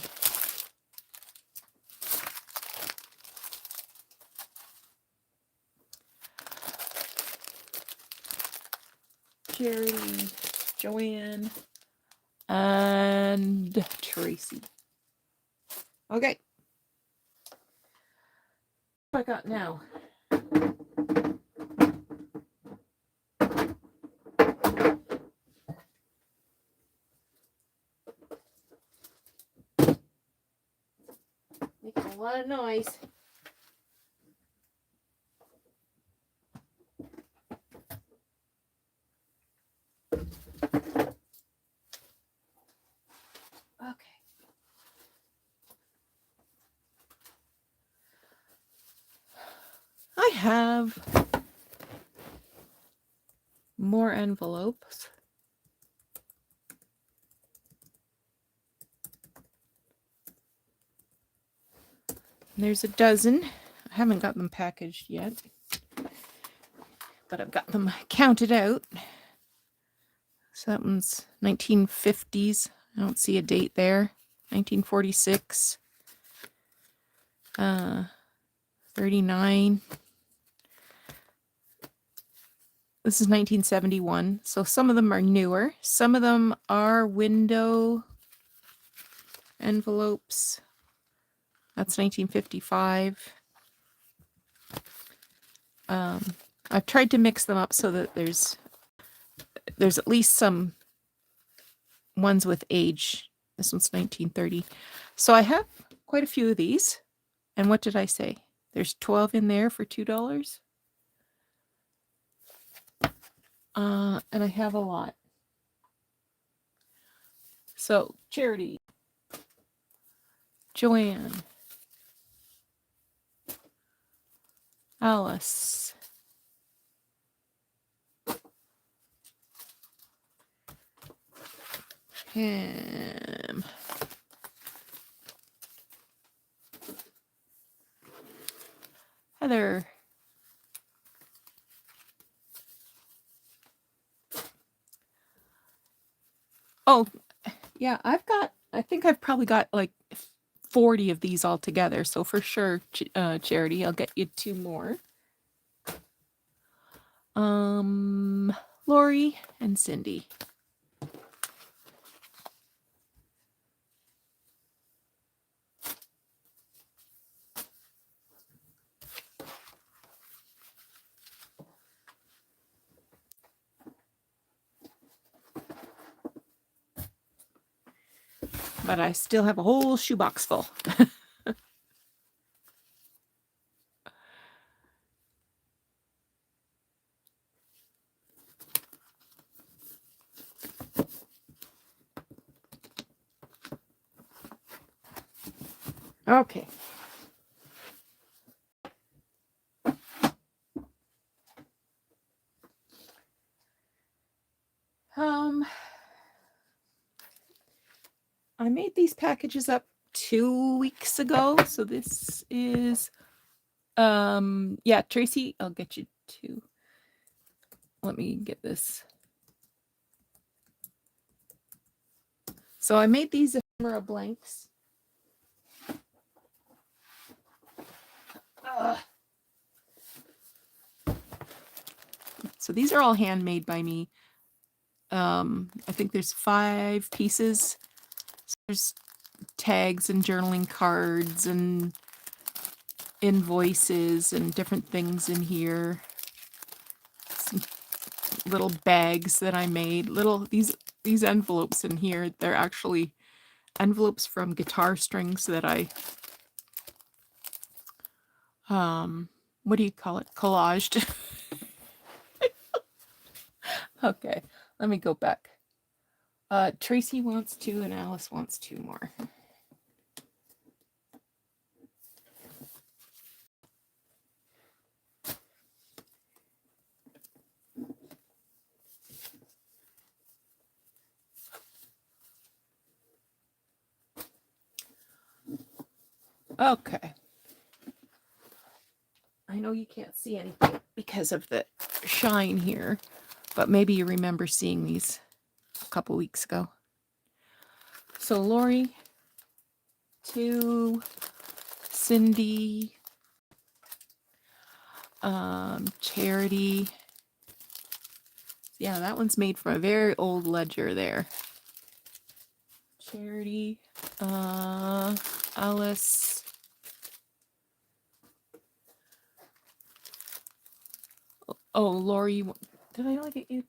Jerry, Joanne, and Tracy. Okay. What I got now? Making a lot of noise. Okay. I have more envelopes. There's a dozen. I haven't got them packaged yet, but I've got them counted out. So that one's 1950s. I don't see a date there. 1946. 39. This is 1971. So some of them are newer. Some of them are window envelopes. That's 1955. I've tried to mix them up so that there's at least some ones with age. This one's 1930. So I have quite a few of these. And what did I say? There's 12 in there for $2. And I have a lot. So Charity, Joanne, Alice, Pam, Heather. Oh, yeah, I think I've probably got like 40 of these all together. So for sure, Charity, I'll get you 2 more. Lori and Cindy. But I still have a whole shoebox full. Okay. I made these packages up 2 weeks ago. So this is, yeah, Tracy, I'll get you 2. Let me get this. So I made these ephemera blanks. So these are all handmade by me. I think there's 5 pieces. So there's tags and journaling cards and invoices and different things in here. Some little bags that I made. These envelopes in here, they're actually envelopes from guitar strings that I what do you call it? Collaged. Okay, let me go back. Tracy wants 2 and Alice wants 2 more. Okay. I know you can't see anything because of the shine here, but maybe you remember seeing these a couple weeks ago. So Lori, 2, Cindy, Charity. Yeah, that one's made from a very old ledger there. Charity, Alice. Oh, Lori, did I only get you?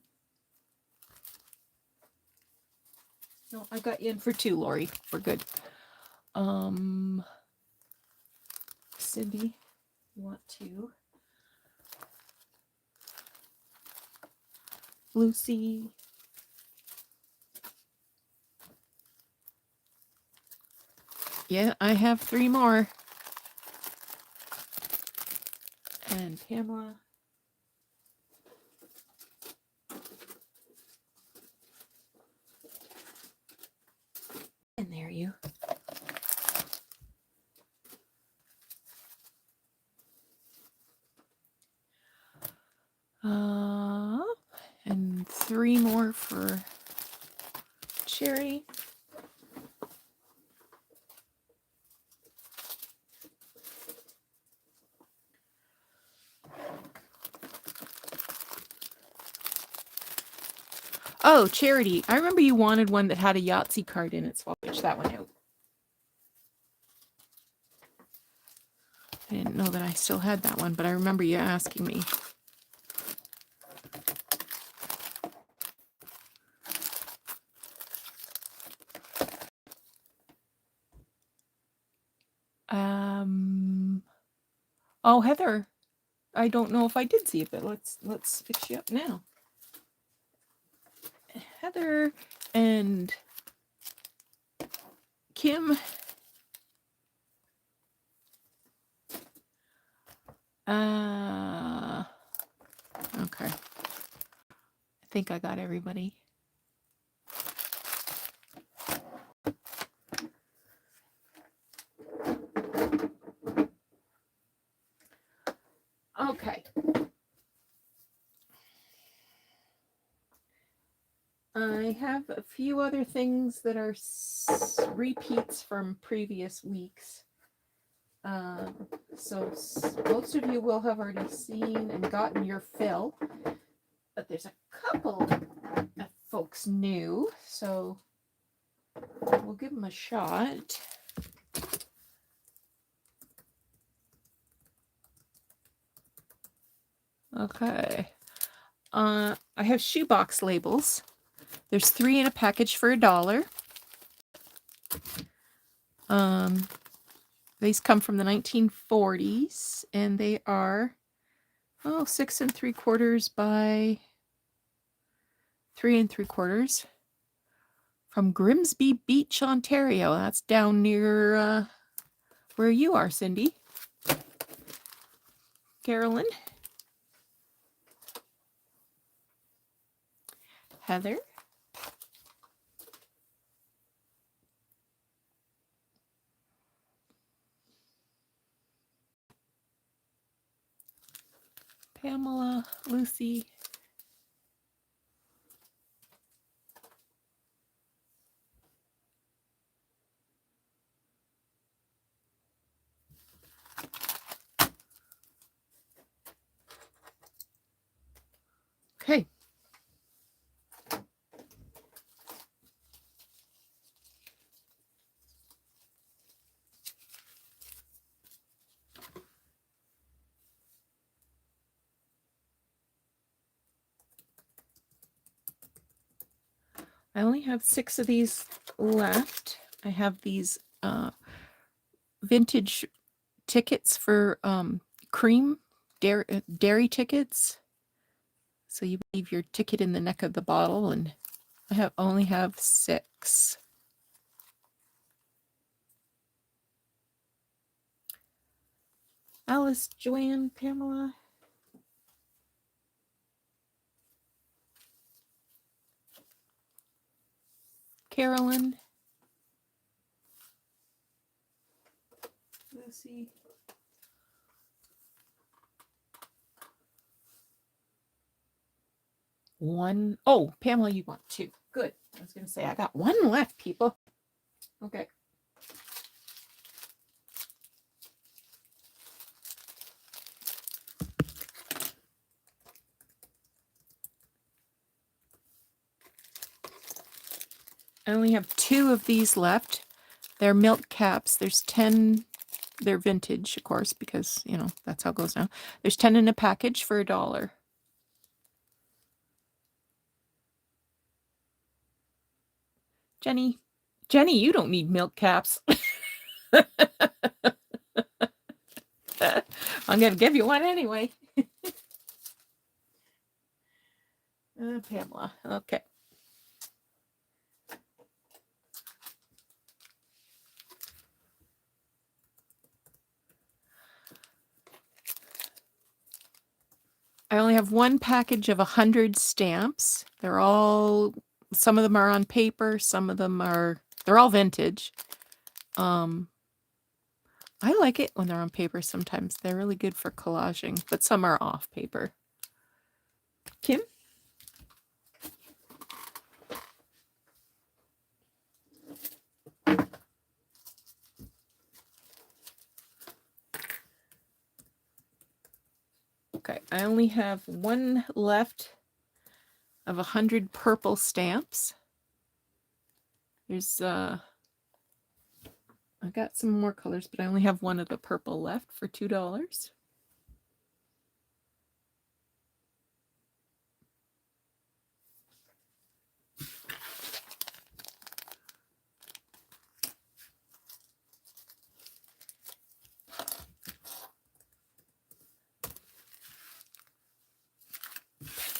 No, I got you in for 2, Lori. We're good. Cindy, you want 2? Lucy. Yeah, I have 3 more. And Pamela. And there you. And 3 more for Charity. Oh, Charity. I remember you wanted one that had a Yahtzee card in it, so I'll pitch that one out. I didn't know that I still had that one, but I remember you asking me. Oh, Heather. I don't know if I did see it, but let's fix you up now. Heather and Kim. Okay. I think I got everybody. Okay. I have a few other things that are repeats from previous weeks. So most of you will have already seen and gotten your fill, but there's a couple of folks new, so we'll give them a shot. Okay. I have shoebox labels. There's 3 in a package for $1. These come from the 1940s, and they are 6 3/4 by 3 3/4 from Grimsby Beach, Ontario. That's down near where you are, Cindy. Carolyn. Heather. Pamela, Lucy. Okay. I only have 6 of these left. I have these vintage tickets for cream dairy tickets. So you leave your ticket in the neck of the bottle, and I only have 6. Alice, Joanne, Pamela. Carolyn. Lucy. One. Oh, Pamela, you want 2. Good. I was going to say, I got 1 left, people. Okay. I only have 2 of these left. They're milk caps. There's 10. They're vintage, of course, because, you know, that's how it goes now. There's 10 in a package for $1. Jenny. Jenny, you don't need milk caps. I'm going to give you one anyway. Pamela. Okay. I only have 1 package of 100 stamps. They're all, some of them are on paper, some of them are, they're all vintage. I like it when they're on paper sometimes. They're really good for collaging, but some are off paper. Kim? Okay, I only have 1 left of 100 purple stamps. There's I got some more colors, but I only have 1 of the purple left for $2.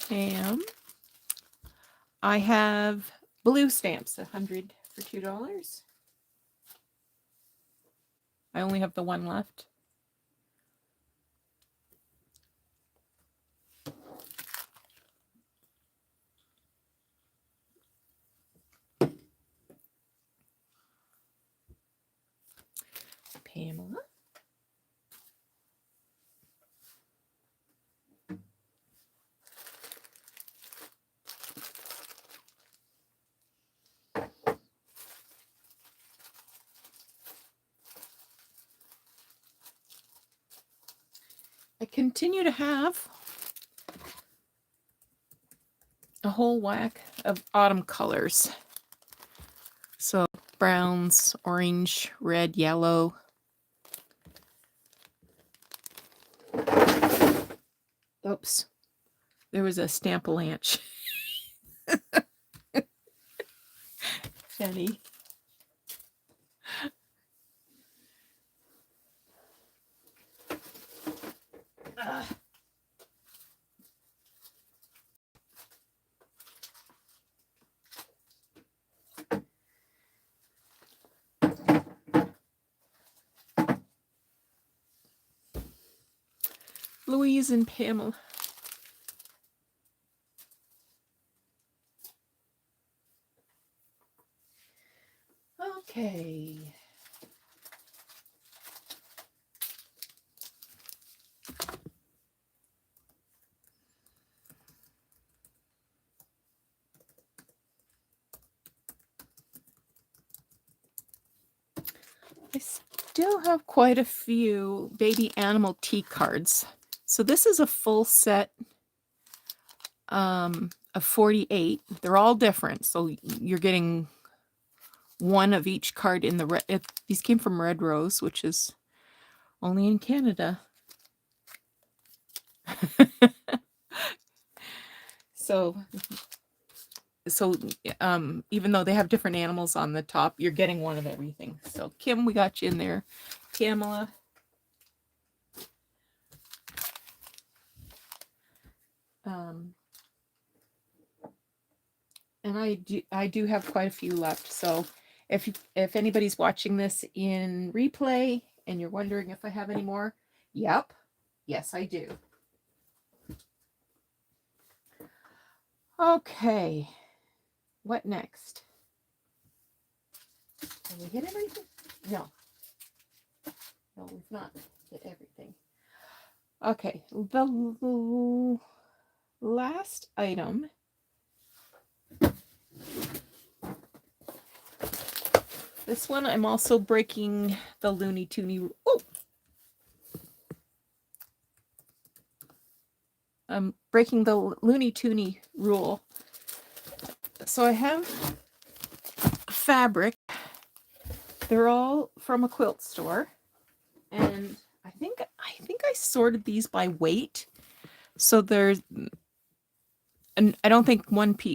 And I have blue stamps, 100 for $2. I only have the 1 left. Pamela. continue to have a whole whack of autumn colors. So browns, orange, red, yellow. Oops. There was a stamp-a-lanch. Jenny. Louise and Pamela. Okay. I still have quite a few baby animal tea cards. So this is a full set of 48. They're all different. So you're getting one of each card in the red. These came from Red Rose, which is only in Canada. So even though they have different animals on the top, you're getting one of everything. So Kim, we got you in there. Pamela. And I do have quite a few left. So if anybody's watching this in replay and you're wondering if I have any more, yep. Yes, I do. Okay. What next? Did we hit everything? No. No, we've not hit everything. Okay. The last item this one, I'm also breaking the Looney Toony. Oh! I'm breaking the Looney Toony rule. So I have fabric. They're all from a quilt store. And I think I sorted these by weight. So there's, and I don't think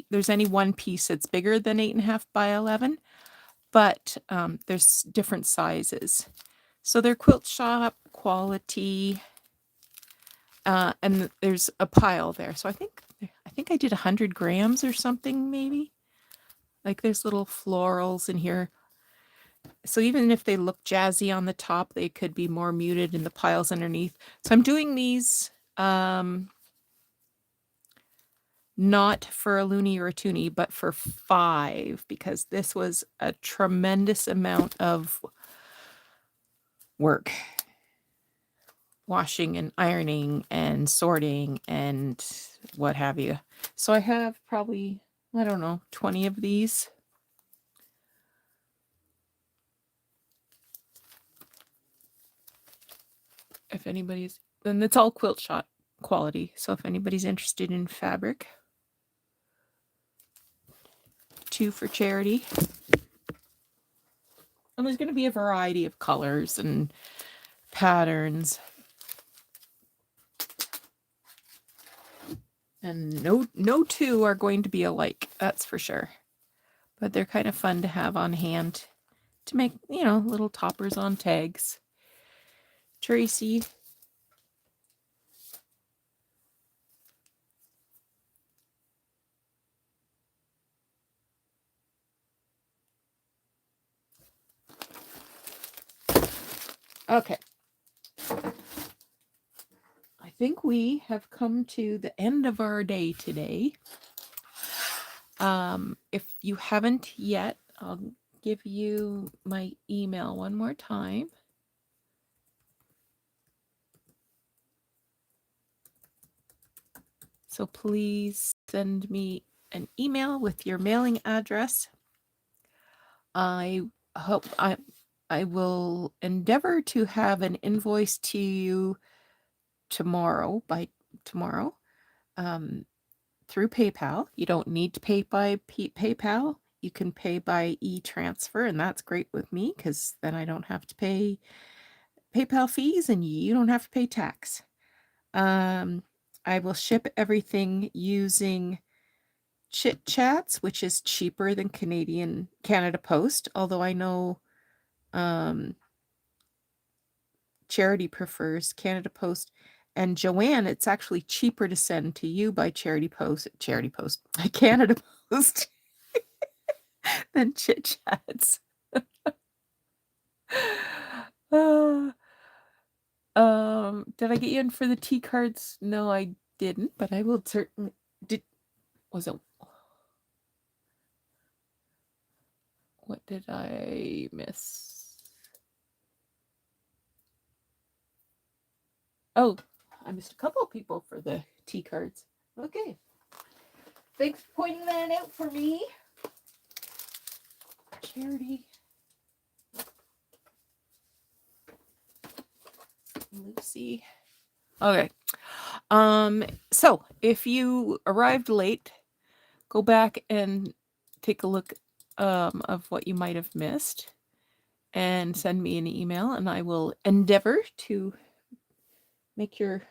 there's any one piece that's bigger than 8.5 by 11, but there's different sizes. So they're quilt shop quality, and there's a pile there. So I think I did 100 grams or something, maybe. Like there's little florals in here. So even if they look jazzy on the top, they could be more muted in the piles underneath. So I'm doing these not for a loonie or a toonie, but for 5, because this was a tremendous amount of work. Washing and ironing and sorting and what have you. So I have probably, I don't know, 20 of these. If anybody's, then it's all quilt shop quality. So if anybody's interested in fabric, 2 for charity. And there's going to be a variety of colors and patterns. And no 2 are going to be alike, that's for sure. But they're kind of fun to have on hand to make, little toppers on tags. Tracy. Okay. I think we have come to the end of our day today. If you haven't yet, I'll give you my email one more time. So please send me an email with your mailing address. I hope I will endeavor to have an invoice to you tomorrow, by tomorrow, through PayPal. You don't need to pay by PayPal. You can pay by e-transfer, and that's great with me because then I don't have to pay PayPal fees and you don't have to pay tax. I will ship everything using Chit Chats, which is cheaper than Canada Post, although I know Charity prefers Canada Post. And Joanne, it's actually cheaper to send to you by Canada Post, than Chit Chats. Did I get you in for the tea cards? No, I didn't, but I will certainly. What did I miss? Oh, I missed a couple of people for the tea cards. Okay. Thanks for pointing that out for me. Charity. Lucy. Okay. So if you arrived late, go back and take a look of what you might have missed and send me an email, and I will endeavor to make your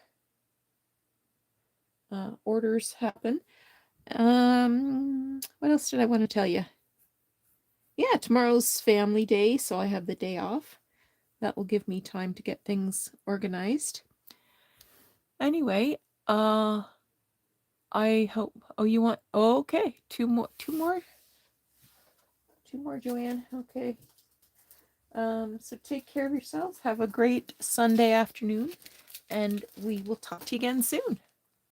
orders happen. What else did I want to tell you? Yeah, tomorrow's family day, so I have the day off. That will give me time to get things organized. Anyway, I hope. Oh, you want? Oh, okay, two more, Joanne. Okay. So take care of yourselves. Have a great Sunday afternoon, and we will talk to you again soon.